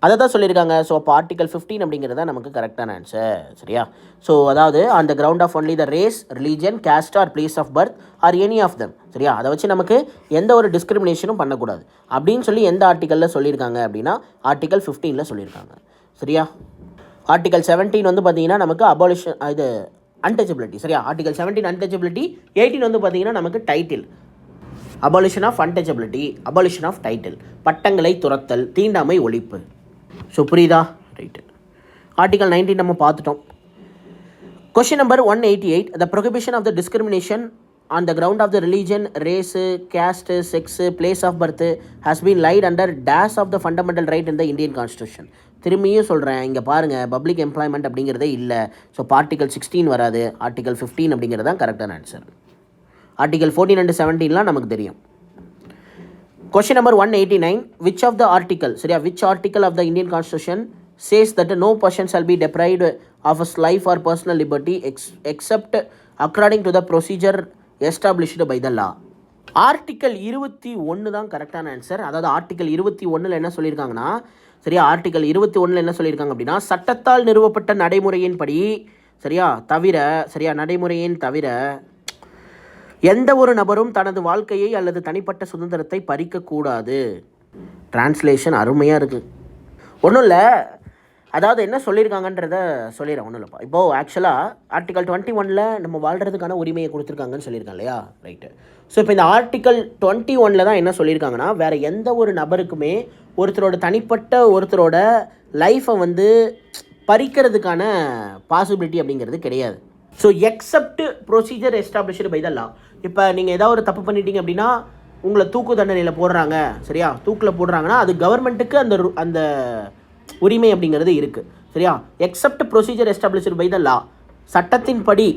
அதை தான் சொல்லியிருக்காங்க. ஸோ அப்போ ஆர்டிகல் 15 அப்படிங்கிறது தான் நமக்கு கரெக்டான ஆன்சர். சரியா? ஸோ அதாவது அந்த ground of only the race, religion, caste or place of birth or any of them. சரியா? அதை வச்சு நமக்கு எந்த ஒரு டிஸ்கிரிமினேஷனும் பண்ணக்கூடாது அப்படின்னு சொல்லி எந்த ஆர்டிக்கலில் சொல்லியிருக்காங்க அப்படின்னா ஆர்டிகல் 15 சொல்லியிருக்காங்க. சரியா? ஆர்டிகல் 17 வந்து பார்த்திங்கன்னா நமக்கு அபாலிஷன், இது அன்டச்சபிலிட்டி. சரியா? Article 17 untouchability. 18 வந்து பார்த்திங்கன்னா நமக்கு title, abolition of untouchability, abolition of title, பட்டங்களை துரத்தல், தீண்டாமை ஒழிப்பு. ஸோ புரியுதா? ரைட்டு. ஆர்டிகல் 19 நம்ம பார்த்துட்டோம். Question number 188, the prohibition of the discrimination on the ground of the religion, race, caste, sex, place of birth has been laid under dash of the fundamental right in the Indian constitution. திரும்பியும் சொல்கிறேன், இங்கே பாருங்கள், பப்ளிக் எம்ப்ளாய்மெண்ட் அப்படிங்கிறதே இல்லை. ஸோ ஆர்டிகல் 16 வராது, ஆர்டிகல் 15 அப்படிங்கிறது தான் கரெக்டான ஆன்சர். ஆர்டிகல் 14 and 17 நமக்கு தெரியும். Question number 189, which of the article, சரியா, which article of the Indian Constitution says that no person shall be deprived of his life or personal liberty except according to the procedure established by the law. Article 21 தான் கரெக்டான ஆன்சர். அதாவது ஆர்டிக்கல் 21 என்ன சொல்லியிருக்காங்கன்னா, சரியா, ஆர்டிக்கல் 21 என்ன சொல்லியிருக்காங்க அப்படின்னா, சட்டத்தால் நிறுவப்பட்ட நடைமுறையின் படி, சரியா, தவிர, சரியா, நடைமுறையின் தவிர எந்த ஒரு நபரும் தனது வாழ்க்கையை அல்லது தனிப்பட்ட சுதந்திரத்தை பறிக்கக்கூடாது. டிரான்ஸ்லேஷன் அருமையாக இருக்குது. ஒன்றும் இல்லை, அதாவது என்ன சொல்லியிருக்காங்கன்றத சொல்லிடுறேன், ஒன்றும் இல்லைப்பா. இப்போது ஆக்சுவலாக ஆர்டிகல் 21 நம்ம வாழ்கிறதுக்கான உரிமையை கொடுத்துருக்காங்கன்னு சொல்லியிருக்காங்க இல்லையா, ரைட்டு. ஸோ இப்போ இந்த ஆர்டிகல் 21 தான் என்ன சொல்லியிருக்காங்கன்னா, வேறு எந்த ஒரு நபருக்குமே ஒருத்தரோட லைஃப்பை வந்து பறிக்கிறதுக்கான பாசிபிலிட்டி அப்படிங்கிறது கிடையாது. So except procedure established by the law. இப்போ நீங்கள் ஏதாவது ஒரு தப்பு பண்ணிட்டீங்க அப்படின்னா உங்களை தூக்கு தண்டனையில் போடுறாங்க, சரியா, தூக்கில் போடுறாங்கன்னா அது கவர்மெண்ட்டுக்கு அந்த உரிமை அப்படிங்கிறது இருக்குது, சரியா. Except procedure established by the law, சட்டத்தின்படி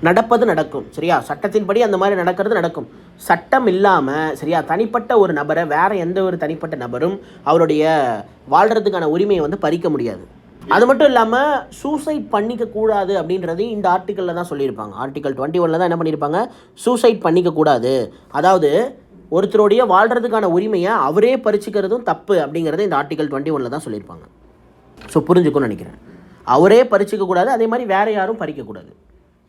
நடப்பது நடக்கும், சரியா. சட்டத்தின்படி அந்த மாதிரி நடக்கும். சட்டம் இல்லாமல், சரியா, தனிப்பட்ட ஒரு நபரை வேறு எந்த ஒரு தனிப்பட்ட நபரும் அவருடைய வாழ்கிறதுக்கான உரிமையை வந்து பறிக்க முடியாது. அது மட்டும் இல்லாமல் சூசைட் பண்ணிக்கக்கூடாது அப்படின்றது இந்த ஆர்டிக்கலில் தான் சொல்லியிருப்பாங்க. ஆர்டிக்கல் 21 தான் என்ன பண்ணியிருப்பாங்க, சூசைட் பண்ணிக்கக்கூடாது. அதாவது ஒருத்தருடைய வாழ்கிறதுக்கான உரிமையை அவரே பறிச்சுக்கிறதும் தப்பு அப்படிங்கிறது இந்த ஆர்டிக்கல் 21 தான் சொல்லியிருப்பாங்க. ஸோ புரிஞ்சுக்கணும்னு நினைக்கிறேன். அவரே பறிச்சிக்கக்கூடாது, அதே மாதிரி வேறு யாரும் பறிக்கக்கூடாது.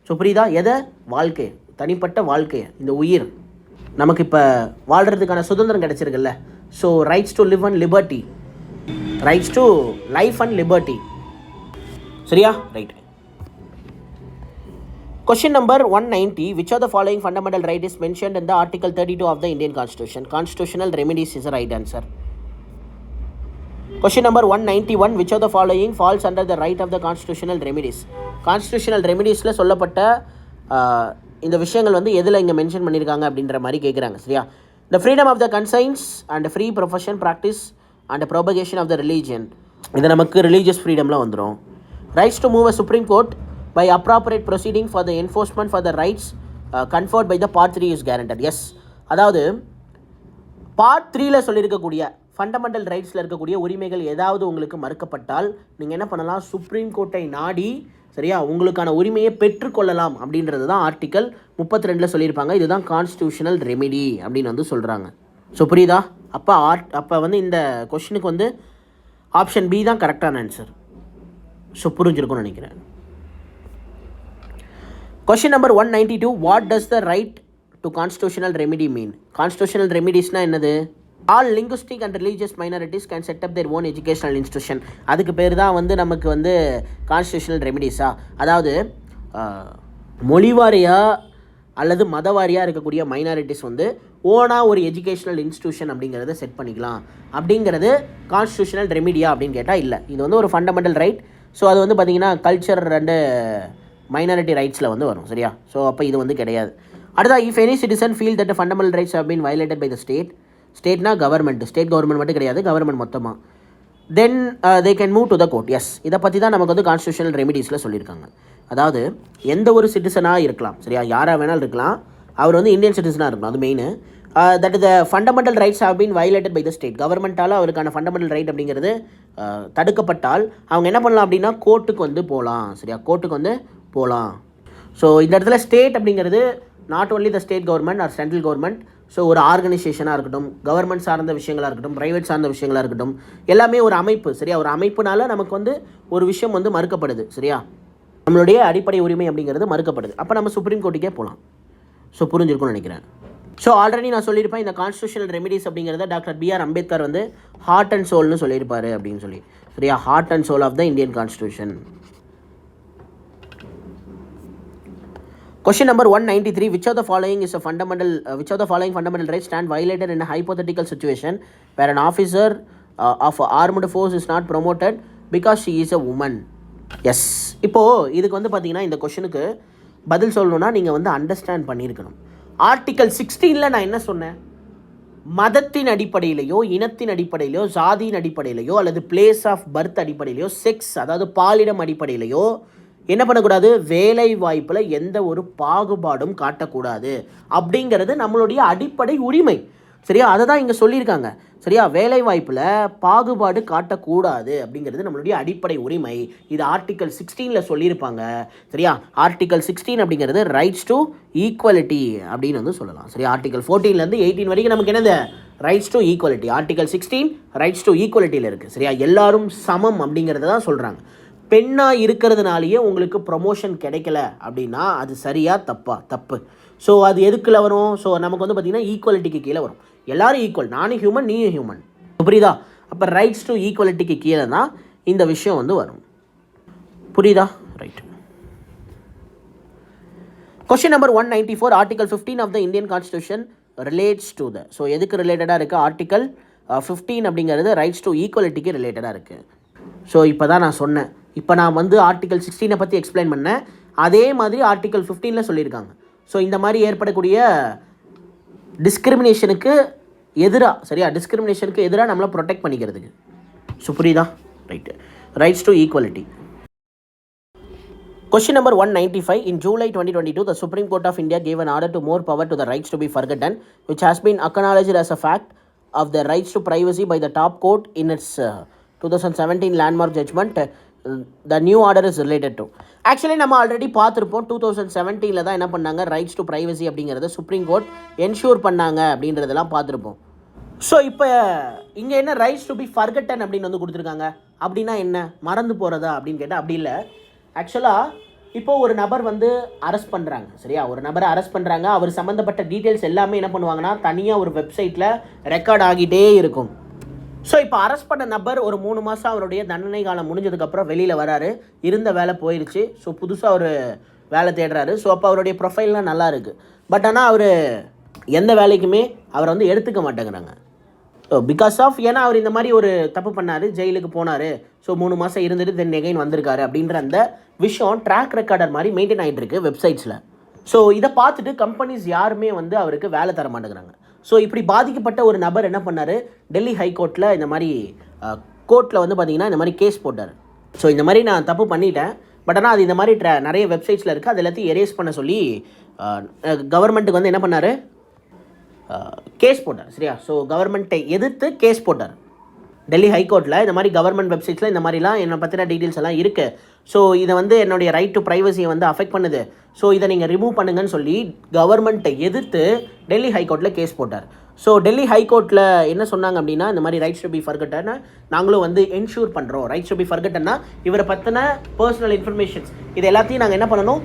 ஸோ புரியுதா? எதை? வாழ்க்கையை, தனிப்பட்ட வாழ்க்கையை, இந்த உயிர் நமக்கு இப்போ வாழ்கிறதுக்கான சுதந்திரம் கிடச்சிருக்குல்ல. So rights to live and liberty, rights to life and liberty, சரியா, right. Question number 190. Which of the following fundamental right is mentioned in the Article 32 of the Indian Constitution? Constitutional remedies is the right answer. Question number 191. Which of the following falls under the right of the constitutional remedies? Constitutional remediesல சொல்லப்பட்ட இந்த விஷயங்கள் வந்து எதில் இங்கே மென்ஷன் பண்ணியிருக்காங்க அப்படின்ற மாதிரி கேட்குறாங்க, சரியா. The freedom of the conscience and free profession practice and propagation of the religion, இது நமக்கு ரிலீஜியஸ் ஃப்ரீடம்லாம் வந்துடும். Rights to move a Supreme Court by appropriate proceeding for the enforcement for the rights conferred by the Part 3 is guaranteed. Yes, அதாவது Part 3ல சொல்லியிருக்கக்கூடிய ஃபண்டமெண்டல் ரைட்ஸில் இருக்கக்கூடிய உரிமைகள் ஏதாவது உங்களுக்கு மறுக்கப்பட்டால் நீங்கள் என்ன பண்ணலாம், சுப்ரீம் கோர்ட்டை நாடி, சரியா, உங்களுக்கான உரிமையை பெற்றுக்கொள்ளலாம் அப்படின்றது தான் ஆர்டிக்கல் 32 சொல்லியிருப்பாங்க. இதுதான் கான்ஸ்டியூஷனல் ரெமிடி அப்படின்னு வந்து சொல்கிறாங்க. ஸோ புரியுதா? அப்போ வந்து இந்த கொஷினுக்கு வந்து ஆப்ஷன் பி தான் கரெக்டான ஆன்சர். ஸோ புரிஞ்சிருக்கும்னு நினைக்கிறேன். Question number 192. What does the right to constitutional remedy mean? Constitutional remediesனா என்னது? All linguistic and religious minorities can set up their own educational institution. அதுக்கு பேர் தான் வந்து நமக்கு வந்து கான்ஸ்டியூஷனல் ரெமிடிஸா. அதாவது மொழிவாரியாக அல்லது மதவாரியாக இருக்கக்கூடிய மைனாரிட்டிஸ் வந்து ஓனாக ஒரு எஜுகேஷ்னல் இன்ஸ்டியூஷன் அப்படிங்கிறத செட் பண்ணிக்கலாம் அப்படிங்கிறது கான்ஸ்டியூஷனல் ரெமிடியா அப்படின்னு கேட்டால் இல்லை. இது வந்து ஒரு ஃபண்டமெண்டல் ரைட். ஸோ அது வந்து பார்த்திங்கன்னா கல்ச்சர் அண்டு மைனாரிட்டி ரைட்ஸில் வந்து வரும், சரியா. ஸோ அப்போ இது வந்து கிடையாது. அடுத்தா, if any citizen feel that fundamental rights have been violated by the ஸ்டேட்னா கவர்மெண்ட், ஸ்டேட் கவர்மெண்ட் மட்டும் கிடையாது, கவர்மெண்ட் மொத்தமாக, then they can move to the court. Yes, இதை பற்றி தான் நமக்கு வந்து கான்ஸ்டியூஷனல் ரெமிடிஸில் சொல்லியிருக்காங்க. அதாவது எந்த ஒரு சிட்டிசனாக இருக்கலாம், சரியா, யாராக வேணாலும் இருக்கலாம், அவர் வந்து இந்தியன் சிட்டிசனாக இருக்கணும், அது main. That the fundamental rights have been violated by the state, கவர்மெண்ட்டால் அவருக்கான ஃபண்டமெண்டல் ரைட் அப்படிங்கிறது தடுக்கப்பட்டால் அவங்க என்ன பண்ணலாம் அப்படின்னா கோர்ட்டுக்கு வந்து போகலாம், சரியா, கோர்ட்டுக்கு வந்து போகலாம். ஸோ இந்த இடத்துல ஸ்டேட் அப்படிங்கிறது not only the state government R central government. So ஒரு ஆர்கனைசேஷனாக இருக்கட்டும், கவர்மெண்ட் சார்ந்த விஷயங்களாக இருக்கட்டும், ப்ரைவேட் சார்ந்த விஷயங்களாக இருக்கட்டும், எல்லாமே ஒரு அமைப்பு, சரியா. ஒரு அமைப்புனால நமக்கு வந்து ஒரு விஷயம் வந்து மறுக்கப்படுது, சரியா, நம்மளுடைய அடிப்படை உரிமை அப்படிங்கிறது மறுக்கப்படுது. அப்போ நம்ம சுப்ரீம் கோர்ட்டுக்கே போகலாம். ஸோ புரிஞ்சிருக்கும்னு நினைக்கிறேன். ஸோ ஆல்ரெடி நான் சொல்லியிருப்பேன், இந்த கான்ஸ்டியூஷனல் ரெமிடிஸ் அப்படிங்கிறத டாக்டர் B.R. அம்பேத்கர் வந்து ஹார்ட் அண்ட் சோல்னு சொல்லியிருப்பார் அப்படின்னு சொல்லி, சரியா. Heart and soul of the Indian constitution. Question number 193. Which of the following fundamental rights stand violated in a hypothetical situation where an officer of armed force is not promoted because she is a woman? Yes. இப்போது இதுக்கு வந்து பார்த்தீங்கன்னா இந்த கொஷனுக்கு பதில் சொல்லணும்னா நீங்கள் வந்து அண்டர்ஸ்டாண்ட் பண்ணியிருக்கணும். ஆர்டிக்கல் 16 நான் என்ன சொன்னேன், மதத்தின் அடிப்படையிலையோ, இனத்தின் அடிப்படையிலையோ, ஜாதியின் அடிப்படையிலையோ, அல்லது பிளேஸ் ஆஃப் பர்த் அடிப்படையிலையோ, செக்ஸ் அதாவது பாலிடம் அடிப்படையிலையோ என்ன பண்ணக்கூடாது, வேலை வாய்ப்பில் எந்த ஒரு பாகுபாடும் காட்டக்கூடாது அப்படிங்கிறது நம்மளுடைய அடிப்படை உரிமை, சரியா. அதை தான் இங்கே சொல்லியிருக்காங்க, சரியா. வேலை வாய்ப்பில் பாகுபாடு காட்டக்கூடாது அப்படிங்கிறது நம்மளுடைய அடிப்படை உரிமை. இது ஆர்டிக்கல் 16 சொல்லியிருப்பாங்க, சரியா. ஆர்டிக்கல் 16 அப்படிங்கிறது ரைட்ஸ் டு ஈக்குவலிட்டி அப்படின்னு வந்து சொல்லலாம், சரியா. ஆர்டிக்கல் 14 18 வரைக்கும் நமக்கு என்னது, rights to equality. Article 16 rights to ஈக்குவலிட்டியில் இருக்குது, சரியா. எல்லாரும் சமம் அப்படிங்கிறத தான் சொல்கிறாங்க. பெண்ணாக இருக்கிறதுனாலேயே உங்களுக்கு ப்ரொமோஷன் கிடைக்கல அப்படின்னா அது சரியா தப்பா? தப்பு. ஸோ அது எதுக்குள்ள வரும், ஸோ நமக்கு வந்து பார்த்திங்கன்னா ஈக்குவலிட்டிக்கு கீழே வரும். எல்லோரும் ஈக்குவல், நானும் ஹியூமன், நீயும் ஹியூமன், புரியுதா. அப்போ ரைட்ஸ் டு ஈக்குவலிட்டிக்கு கீழே தான் இந்த விஷயம் வந்து வரும். புரியுதா? Right. Question number 194, Article 15 of the Indian Constitution relates to the. So எதுக்கு ரிலேட்டடாக இருக்குது? Article 15 அப்படிங்கிறது ரைட்ஸ் டு ஈக்குவலிட்டிக்கு ரிலேட்டடாக இருக்குது. ஸோ இப்போ தான் நான் சொன்னேன், இப்போ நான் வந்து ஆர்டிகல் 16 பற்றி எக்ஸ்பிளைன் பண்ணேன், அதே மாதிரி ஆர்டிகல் 15 சொல்லியிருக்காங்க. ஸோ இந்த மாதிரி ஏற்படக்கூடிய டிஸ்கிரிமினேஷனுக்கு எதிராக, சரியா, டிஸ்கிரிமினேஷனுக்கு எதிராக நம்மளை ப்ரொடெக்ட் பண்ணிக்கிறதுக்கு. ஸோ புரியுதா? Right. Rights to equality. Question number 195, in July 2022, the Supreme Court of India gave an order to more power to the rights to be forgotten, which has been acknowledged as a fact of the rights to privacy by the top court in its 2017 landmark judgment. The new order is related to. Actually நம்ம ஆல்ரெடி பார்த்துருப்போம், 2017 தான் என்ன பண்ணாங்க, ரைட்ஸ் டு ப்ரைவசி அப்படிங்கிறத சுப்ரீம் கோர்ட் என்ஷூர் பண்ணாங்க அப்படின்றதெல்லாம் பார்த்துருப்போம். ஸோ இப்போ இங்கே என்ன ரைட்ஸ் டு பி ஃபர்கட்டன் அப்படின்னு வந்து கொடுத்துருக்காங்க. அப்படின்னா என்ன, மறந்து போகிறதா அப்படின்னு கேட்டால் அப்படி இல்லை. ஆக்சுவலாக இப்போது ஒரு நபர் வந்து அரெஸ்ட் பண்ணுறாங்க, சரியா, ஒரு நபரை அரெஸ்ட் பண்ணுறாங்க. அவர் சம்மந்தப்பட்ட டீட்டெயில்ஸ் எல்லாமே என்ன பண்ணுவாங்கன்னா தனியாக ஒரு வெப்சைட்டில் ரெக்கார்ட் ஆகிட்டே இருக்கும். ஸோ இப்போ அரெஸ்ட் பண்ண நபர் ஒரு 3 மாதம் அவருடைய தண்டனை காலம் முடிஞ்சதுக்கப்புறம் வெளியில் வராரு, இருந்த வேலை போயிடுச்சு. ஸோ புதுசாக ஒரு வேலை தேடுறாரு. ஸோ அப்போ அவருடைய ப்ரொஃபைல்லாம் நல்லா இருக்குது. பட் ஆனால் அவர் எந்த வேலைக்குமே அவரை வந்து எடுத்துக்க மாட்டேங்கிறாங்க. பிகாஸ் ஆஃப், ஏன்னா அவர் இந்த மாதிரி ஒரு தப்பு பண்ணார், ஜெயிலுக்கு போனார், ஸோ 3 மாதம் இருந்துட்டு தென் எகைன் வந்திருக்காரு அப்படின்ற அந்த விஷயம் ட்ராக் ரெக்கார்டர் மாதிரி மெயின்டைன் ஆகிட்டு இருக்கு வெப்சைட்ஸில். ஸோ இதை பார்த்துட்டு கம்பெனிஸ் யாருமே வந்து அவருக்கு வேலை தர மாட்டேங்கிறாங்க. ஸோ இப்படி பாதிக்கப்பட்ட ஒரு நபர் என்ன பண்ணார், டெல்லி ஹைகோர்ட்டில் இந்த மாதிரி கோர்ட்டில் வந்து பார்த்திங்கன்னா இந்த மாதிரி கேஸ் போட்டார். ஸோ இந்த மாதிரி நான் தப்பு பண்ணிட்டேன், பட் ஆனால் அது இந்த மாதிரி நிறைய வெப்சைட்ஸில் இருக்குது, அது எல்லாத்தையும் எரேஸ் பண்ண சொல்லி கவர்மெண்ட்டுக்கு வந்து என்ன பண்ணார், கேஸ் போட்டார், சரியா. ஸோ கவர்மெண்ட்டை எதிர்த்து கேஸ் போட்டார் டெல்லி ஹைகோர்ட்டில். இந்த மாதிரி கவர்மெண்ட் வெப்சைட்ஸில் இந்த மாதிரிலாம் என்னை பற்றின டீட்டெயில்ஸ் எல்லாம் இருக்குது, ஸோ இதை வந்து என்னுடைய ரைட் டு ப்ரைவசியை வந்து அஃபெக்ட் பண்ணுது, ஸோ இதை நீங்கள் ரிமூவ் பண்ணுங்கன்னு சொல்லி கவர்மெண்ட்டை எதிர்த்து டெல்லி ஹைகோர்ட்டில் கேஸ் போட்டார். ஸோ டெல்லி ஹைகோர்ட்டில் என்ன சொன்னாங்க அப்படின்னா, இந்த மாதிரி ரைட்ஸ் டு பி ஃபர்கட்டன் நாங்களும் வந்து என்ஷூர் பண்ணுறோம். ரைட்ஸ் டு பி ஃபர்கட்டன்னா இவரை பற்றின பர்சனல் இன்ஃபர்மேஷன்ஸ் இது எல்லாத்தையும் நாங்கள் என்ன பண்ணணும்,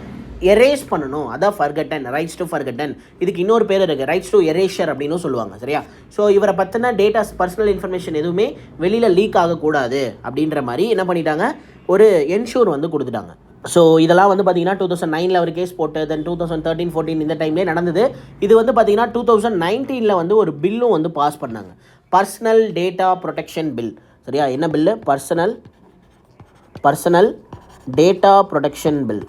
எரேஸ் பண்ணணும். அதான் ஃபர்கட்டன், ரைட்ஸ் டு ஃபர்கட்டன். இதுக்கு இன்னொரு பேர் இருக்குது, ரைட்ஸ் டு எரேஷர் அப்படின்னு சொல்லுவாங்க, சரியா. ஸோ இவரை பற்றின டேட்டாஸ், பர்சனல் இன்ஃபர்மேஷன் எதுவுமே வெளியில் லீக் ஆகக்கூடாது அப்படின்ற மாதிரி என்ன பண்ணிட்டாங்க, ஒரு என்ஷூர் வந்து கொடுத்துட்டாங்க. ஸோ இதெல்லாம் வந்து பார்த்திங்கன்னா 2009 ஒரு கேஸ் போட்டு, தென் 2013-14 இந்த டைம்லேயே நடந்தது. இது வந்து பார்த்திங்கன்னா 2019 வந்து ஒரு பில்லும் வந்து பாஸ் பண்ணாங்க, பர்சனல் டேட்டா ப்ரொடெக்ஷன் பில், சரியா. என்ன bill, personal data protection bill.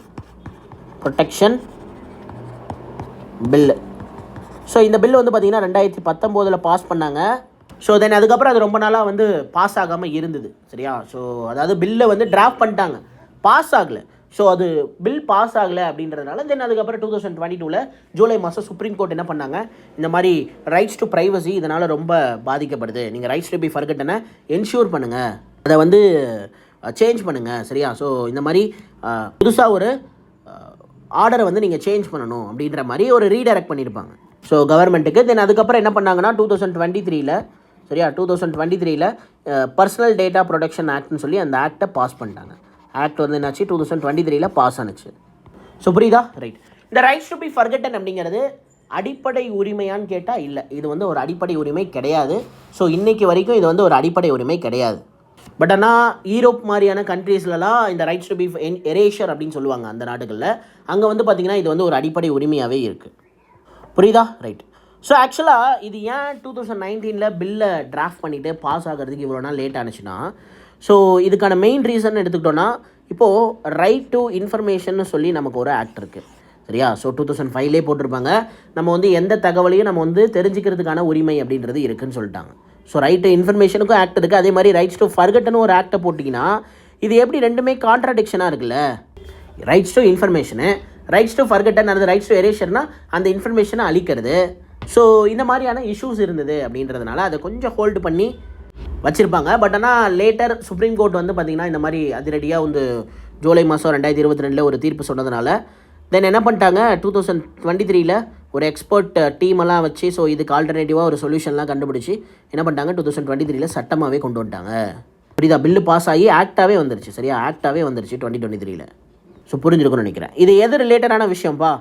So இந்த பில்லு வந்து பார்த்திங்கன்னா 2019 பாஸ் பண்ணாங்க. ஸோ தென் அதுக்கப்புறம் அது ரொம்ப நாளாக வந்து பாஸ் ஆகாமல் இருந்தது, சரியா. ஸோ அதாவது பில்லை வந்து டிராஃப்ட் பண்ணிட்டாங்க, பாஸ் ஆகலை. ஸோ அது பில் பாஸ் ஆகலை அப்படின்றதுனால தென் அதுக்கப்புறம் 2022 ஜூலை மாதம் சுப்ரீம் கோர்ட் என்ன பண்ணாங்க, இந்த மாதிரி ரைட்ஸ் டு ப்ரைவசி இதனால் ரொம்ப பாதிக்கப்படுது, நீங்கள் ரைட்ஸ் டு பி ஃபர்கட்டனை என்ஷூர் பண்ணுங்கள், அதை வந்து சேஞ்ச் பண்ணுங்கள், சரியா. ஸோ இந்த மாதிரி புதுசாக ஒரு ஆர்டரை வந்து நீங்கள் சேஞ்ச் பண்ணணும் அப்படின்ற மாதிரி ஒரு ரீடைரக்ட் பண்ணியிருப்பாங்க ஸோ கவர்மெண்ட்டுக்கு. தென் அதுக்கப்புறம் என்ன பண்ணாங்கன்னா 2023 சரியா, 2023 பர்சனல் டேட்டா ப்ரொடெக்ஷன் ஆக்ட்னு சொல்லி அந்த ஆக்டை பாஸ் பண்ணிட்டாங்க. ஆக்ட் வந்து என்னாச்சு, 2023 பாஸ் ஆனிச்சு. ஸோ புரியுதா? ரைட். இந்த ரைட்ஸ் டு பி ஃபர்கட்டன் அப்படிங்கிறது அடிப்படை உரிமையான்னு கேட்டால் இல்லை, இது வந்து ஒரு அடிப்படை உரிமை கிடையாது. ஸோ இன்றைக்கி வரைக்கும் இது வந்து ஒரு அடிப்படை உரிமை கிடையாது. பட் ஆனால் ஈரோப் மாதிரியான கண்ட்ரீஸ்லலாம் இந்த ரைட்ஸ் டு பி எரேஷர் அப்படின்னு சொல்லுவாங்க அந்த நாடுகளில். அங்கே வந்து பார்த்திங்கன்னா இது வந்து ஒரு அடிப்படை உரிமையாகவே இருக்குது. புரியுதா? ரைட். ஸோ ஆக்சுவலாக இது ஏன் 2019 பில்லை டிராஃப்ட் பண்ணிவிட்டு பாஸ் ஆகிறதுக்கு இவ்வளோ நாள் லேட் ஆனிச்சுன்னா, ஸோ இதுக்கான மெயின் ரீசன் எடுத்துக்கிட்டோன்னா, இப்போது ரைட் டு இன்ஃபர்மேஷன் சொல்லி நமக்கு ஒரு ஆக்ட் இருக்குது, சரியா. ஸோ 2005 போட்டிருப்பாங்க, நம்ம வந்து எந்த தகவலையும் நம்ம வந்து தெரிஞ்சுக்கிறதுக்கான உரிமை அப்படின்றது இருக்குதுன்னு சொல்லிட்டாங்க. ஸோ ரைட் டு இன்ஃபர்மேஷனுக்கும் ஆக்ட் இருக்குது, அதே மாதிரி ரைட்ஸ் டு ஃபர்கட்டன் ஒரு ஆக்டை போட்டிங்கன்னா இது எப்படி ரெண்டுமே கான்ட்ராடிக்ஷனாக இருக்குல்ல. Rights to information, rights to forgotten, அது ரைட்ஸ் டு எரேஷர்னால் அந்த இன்ஃபர்மேஷனை அழிக்கிறது. ஸோ இந்த மாதிரியான இஷ்யூஸ் இருந்தது அப்படின்றதுனால அதை கொஞ்சம் ஹோல்டு பண்ணி வச்சுருப்பாங்க. பட் ஆனால் லேட்டர் சுப்ரீம் கோர்ட் வந்து பார்த்திங்கன்னா இந்த மாதிரி அதிரடியாக வந்து ஜூலை மாதம் 2022 ஒரு தீர்ப்பு சொன்னதுனால தென் என்ன பண்ணிட்டாங்க, 2023 ஒரு எக்ஸ்பர்ட் டீமெல்லாம் வச்சு ஸோ இதுக்கு ஆல்டர்னேட்டிவாக ஒரு சொல்யூஷன்லாம் கண்டுபிடிச்சி என்ன பண்ணிட்டாங்க, 2023 சட்டமாகவே கொண்டு வந்துட்டாங்க. புரியுதா? பில்லு பாஸ் ஆகி ஆக்டாகவே வந்துருச்சு, சரியா, ஆக்டாகவே வந்துருச்சு 2023. ஸோ புரிஞ்சிருக்குன்னு நினைக்கிறேன். இது எது ரிலேட்டடான விஷயம்ப்பா,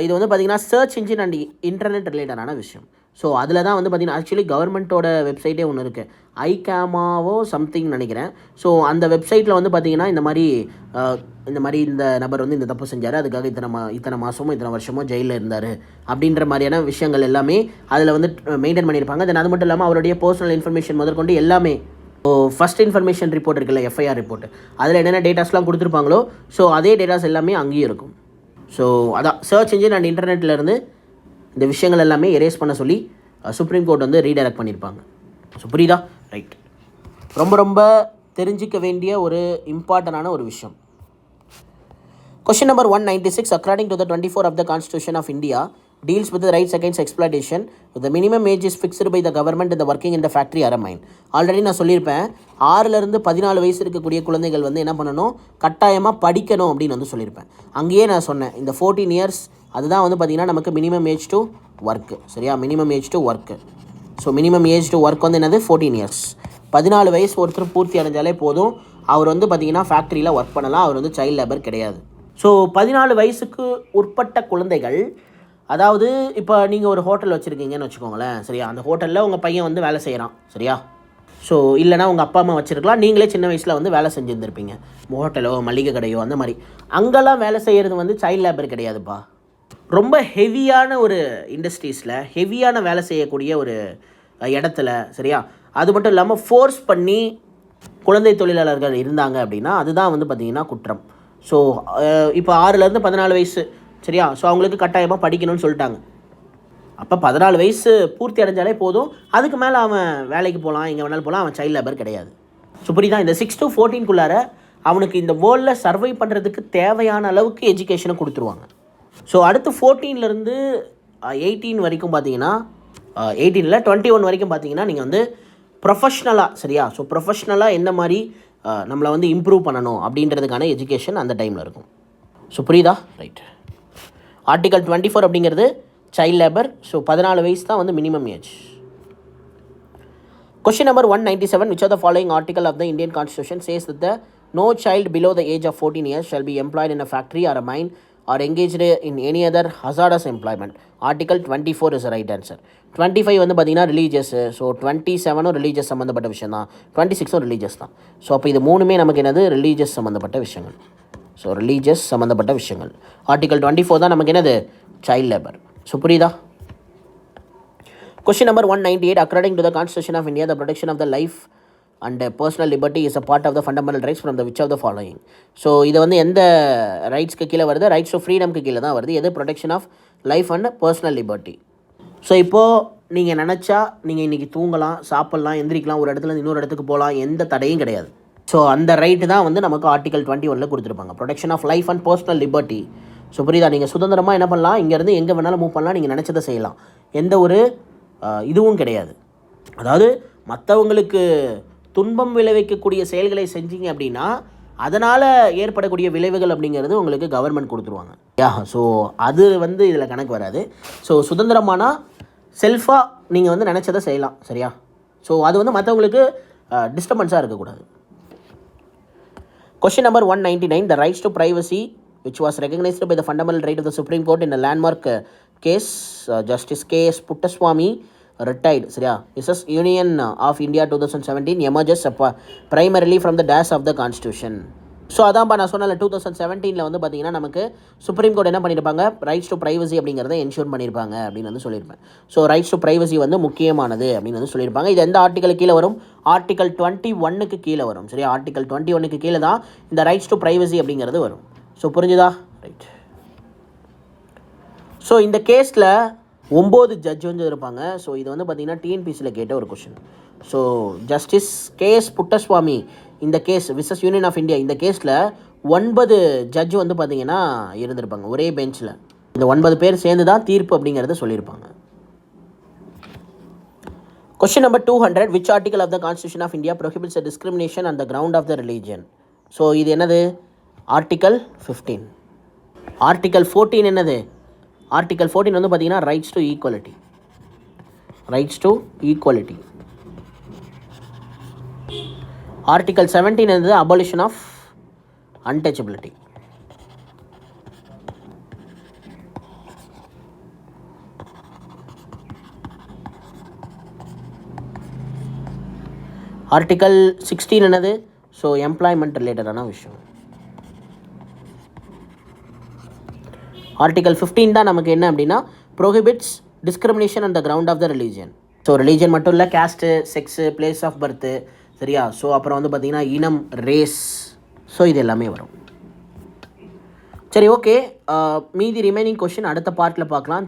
இது வந்து பார்த்திங்கன்னா சர்ச் இன்ஜின் அண்ட் இன்டர்நெட் ரிலேட்டடான விஷயம். ஸோ அதில் தான் வந்து பார்த்திங்கன்னா ஆக்சுவலி கவர்மெண்ட்டோட வெப்சைட்டே ஒன்று இருக்குது, ஐகேமாவோ சம்திங் நினைக்கிறேன். ஸோ அந்த வெப்சைட்டில் வந்து பார்த்திங்கன்னா இந்த மாதிரி இந்த நபர் வந்து இந்த தப்பு செஞ்சார், அதுக்காக இத்தனை மாதமோ இத்தனை வருஷமோ ஜெயிலில் இருந்தார் அப்படின்ற மாதிரியான விஷயங்கள் எல்லாமே அதில் வந்து மெயின்டைன் பண்ணியிருப்பாங்க. தென் அது மட்டும் இல்லாமல் அவருடைய பர்சனல் இன்ஃபர்மேஷன் முதற்கொண்டு எல்லாமே, ஸோ ஃபஸ்ட் இன்ஃபர்மேஷன் ரிப்போர்ட் இருக்குல்ல, எஃப்ஐஆர் ரிப்போர்ட், அதில் என்னென்ன டேட்டாஸ்லாம் கொடுத்துருப்பாங்களோ ஸோ அதே டேட்டாஸ் எல்லாமே அங்கேயும் இருக்கும். ஸோ அதான் சர்ச் இன்ஜின் அண்ட் இன்டர்நெட்லேருந்து இந்த விஷயங்கள் எல்லாமே எரேஸ் பண்ண சொல்லி சுப்ரீம் கோர்ட் வந்து ரீடைரக்ட் பண்ணியிருப்பாங்க. ஸோ புரியுதா? ரைட். ரொம்ப தெரிஞ்சிக்க வேண்டிய ஒரு இம்பார்ட்டண்டான ஒரு விஷயம். Question number 196. According to the 24 of the Constitution of India, deals with the rights against exploitation. The minimum age is fixed by the government and the working in the factory are mine. Already நான் சொல்லியிருப்பேன், 6லேருந்து 14 வயசு இருக்கக்கூடிய குழந்தைகள் வந்து என்ன பண்ணணும், கட்டாயமாக படிக்கணும் அப்படின்னு வந்து சொல்லியிருப்பேன். அங்கேயே நான் சொன்னேன், இந்த 14 இயர்ஸ் அதுதான் வந்து பார்த்திங்கன்னா நமக்கு மினிமம் ஏஜ் டு ஒர்க்கு. சரியா? Minimum age to work. So minimum age to work வந்து என்னது, 14 இயர்ஸ். 14 வயசு ஒருத்தர் பூர்த்தி அடைஞ்சாலே போதும், அவர் வந்து பார்த்திங்கன்னா ஃபேக்ட்ரியில் ஒர்க் பண்ணலாம், அவர் வந்து சைல்டு லேபர் கிடையாது. ஸோ 14 வயசுக்கு உட்பட்ட குழந்தைகள், அதாவது இப்போ நீங்கள் ஒரு ஹோட்டல் வச்சுருக்கீங்கன்னு வச்சுக்கோங்களேன். சரியா? அந்த ஹோட்டலில் உங்கள் பையன் வந்து வேலை செய்கிறான். சரியா? ஸோ இல்லைனா உங்கள் அப்பா அம்மா வச்சுருக்கலாம், நீங்களே சின்ன வயசில் வந்து வேலை செஞ்சுருந்துருப்பீங்க, ஹோட்டலோ மளிகை கடையோ அந்த மாதிரி. அங்கெல்லாம் வேலை செய்கிறது வந்து சைல்டு லேபர் கிடையாதுப்பா. ரொம்ப ஹெவியான ஒரு இண்டஸ்ட்ரீஸில் ஹெவியான வேலை செய்யக்கூடிய ஒரு இடத்துல, சரியா, அது மட்டும் இல்லாமல் ஃபோர்ஸ் பண்ணி குழந்தை தொழிலாளர்கள் இருந்தாங்க அப்படின்னா அதுதான் வந்து பார்த்திங்கன்னா குற்றம். ஸோ இப்போ 6லேருந்து 14 வயசு, சரியா, ஸோ அவங்களுக்கு கட்டாயமாக படிக்கணும்னு சொல்லிட்டாங்க. அப்போ 14 வயசு பூர்த்தி அடைஞ்சாலே போதும், அதுக்கு மேலே அவன் வேலைக்கு போகலாம், எங்கே வேணாலும் போகலாம், அவன் சைல்டு லேபர் கிடையாது. ஸோ புரியுதா? இந்த 6 to 14 அவனுக்கு இந்த வேர்ல்டில் சர்வை பண்ணுறதுக்கு தேவையான அளவுக்கு எஜுகேஷனை கொடுத்துருவாங்க. ஸோ அடுத்து 14லேருந்து 18 வரைக்கும் பார்த்தீங்கன்னா, 18 21 வரைக்கும் பார்த்தீங்கன்னா நீங்கள் வந்து ப்ரொஃபஷ்னலாக, சரியா, ஸோ ப்ரொஃபஷ்னலாக எந்த மாதிரி நம்மளை வந்து இம்ப்ரூவ் பண்ணணும் அப்படின்றதுக்கான எஜுகேஷன் அந்த டைமில் இருக்கும். ஸோ புரியுதா? ரைட். ஆர்டிகல் 24 அப்படிங்கிறது சைல்டு லேபர். ஸோ 14 வயசு தான் வந்து minimum age. Question number 197. Which of the following article of the Indian Constitution says that no child below the age of 14 years shall be employed in a factory or a mine or engaged in any other hazardous employment? Article 24 is the right answer. 25 வந்து பார்த்தீங்கன்னா ரிலீஜியஸ். ஸோ 27 ரிலீஜியஸ் சம்மந்தப்பட்ட விஷயம் தான், 26 ரிலீஜியஸ் தான். ஸோ அப்போ இது மூணுமே நமக்கு என்னது, ரிலீஜியஸ் சம்மந்தப்பட்ட விஷயங்கள். ஸோ ரிலீஜியஸ் சம்மந்தப்பட்ட விஷயங்கள். ஆர்டிகல் 24 தான் நமக்கு என்னது, சைல்டு லேபர். ஸோ புரியுதா? Question number 198. According to the Constitution of India, the protection of the life and personal liberty is a part of the fundamental rights from the which of the following? So இது வந்து எந்த ரைட்ஸ்க்கு கீழே வருது, ரைட்ஸ் டு ஃப்ரீடம்க்கு கீழே தான் வருது. எது, protection of life and personal liberty. So இப்போது நீங்கள் நினச்சா நீங்கள் இன்றைக்கி தூங்கலாம், சாப்பிட்லாம், எந்திரிக்கலாம், ஒரு இடத்துல இன்னொரு இடத்துக்கு போகலாம், எந்த தடையும் கிடையாது. ஸோ அந்த ரைட்டு தான் வந்து நமக்கு ஆர்டிகல் 21 கொடுத்துருப்பாங்க, protection of life and personal liberty. So புரியுதா? நீங்கள் சுதந்திரமாக என்ன பண்ணலாம், இங்கேருந்து எங்கே வேணாலும் மூவ் பண்ணலாம், நீங்கள் நினச்சதை செய்யலாம், எந்த ஒரு இதுவும் கிடையாது. அதாவது மற்றவங்களுக்கு துன்பம் விளைவிக்கக்கூடிய செயல்களை செஞ்சீங்க அப்படின்னா அதனால் ஏற்படக்கூடிய விளைவுகள் அப்படிங்கிறது உங்களுக்கு கவர்மெண்ட் கொடுத்துருவாங்க. ஸோ அது வந்து இதில் கணக்கு வராது. ஸோ சுதந்திரமானா செல்ஃபாக நீங்கள் வந்து நினச்சதை செய்யலாம், சரியா? ஸோ அது வந்து மற்றவங்களுக்கு டிஸ்டர்பன்ஸாக இருக்கக்கூடாது. Question number 199. The rights to privacy which was recognized by the fundamental right of the Supreme Court in a landmark case, Justice K.S. Puttaswamy retired, சரியா, Mrs. Union of India 2017 emerges primarily from the dash of the Constitution. So அதான்ப்பா நான் சொன்னல, 2017 வந்து பார்த்தீங்கன்னா நமக்கு சுப்ரீம் கோர்ட் என்ன பண்ணியிருப்பாங்க, ரைட்ஸ் டு ப்ரைவசி அப்படிங்கிறத என்ஷூர் பண்ணியிருப்பாங்க அப்படின்னு வந்து சொல்லியிருப்பேன். ஸோ ரைட்ஸ் டு ப்ரைவசி வந்து முக்கியமானது அப்படின்னு வந்து சொல்லியிருப்பாங்க. இது எந்த ஆர்டிக்கல் கீழே வரும், ஆர்டிக்கல் 21 கீழே வரும், சரியா? ஆர்டிக்கல் 21 கீழே தான் இந்த ரைட்ஸ் டு ப்ரைவசி அப்படிங்கிறது வரும். ஸோ புரிஞ்சுதா? ரைட். ஸோ இந்த கேஸில் 9 ஜட்ஜ் வந்து இருப்பாங்க. ஸோ இது வந்து பார்த்திங்கன்னா டிஎன்பிசியில் கேட்ட ஒரு question. So justice K S Puttaswamy இந்த case versus union of India, இந்த கேஸில் 9 ஜட்ஜ் வந்து பார்த்திங்கன்னா இருந்திருப்பாங்க ஒரே பெஞ்சில். இந்த 9 பேர் சேர்ந்து தான் தீர்ப்பு அப்படிங்கிறத சொல்லியிருப்பாங்க. Question number 200. Which article of the Constitution of India prohibits the discrimination on the ground of the religion? So இது என்னது, ஆர்டிக்கல் 15. ஆர்டிக்கல் 14 என்னது, ஆர்டிக்கல் 14 வந்து பார்த்தீங்கன்னா rights to equality. Rights to equality. Article 17 என்னது, அபாலிஷன் ஆஃப் அன்டச்சபிலிட்டி. ஆர்டிக்கல் 16 என்னது? ஸோ எம்ப்ளாய்மெண்ட் ரிலேட்டடான விஷயம். ஆர்டிக்கல் 15 தான் நமக்கு என்ன அப்படின்னா prohibits discrimination on the ground of the religion. So religion மட்டும் இல்லை, caste, sex, place of birth, சரியா? ஸோ அப்புறம் வந்து பார்த்திங்கன்னா இனம், ரேஸ், ஸோ இது எல்லாமே வரும். சரி, ஓகே. மீதி ரிமைனிங் கொஷின் அடுத்த பார்ட்டில் பார்க்கலாம்.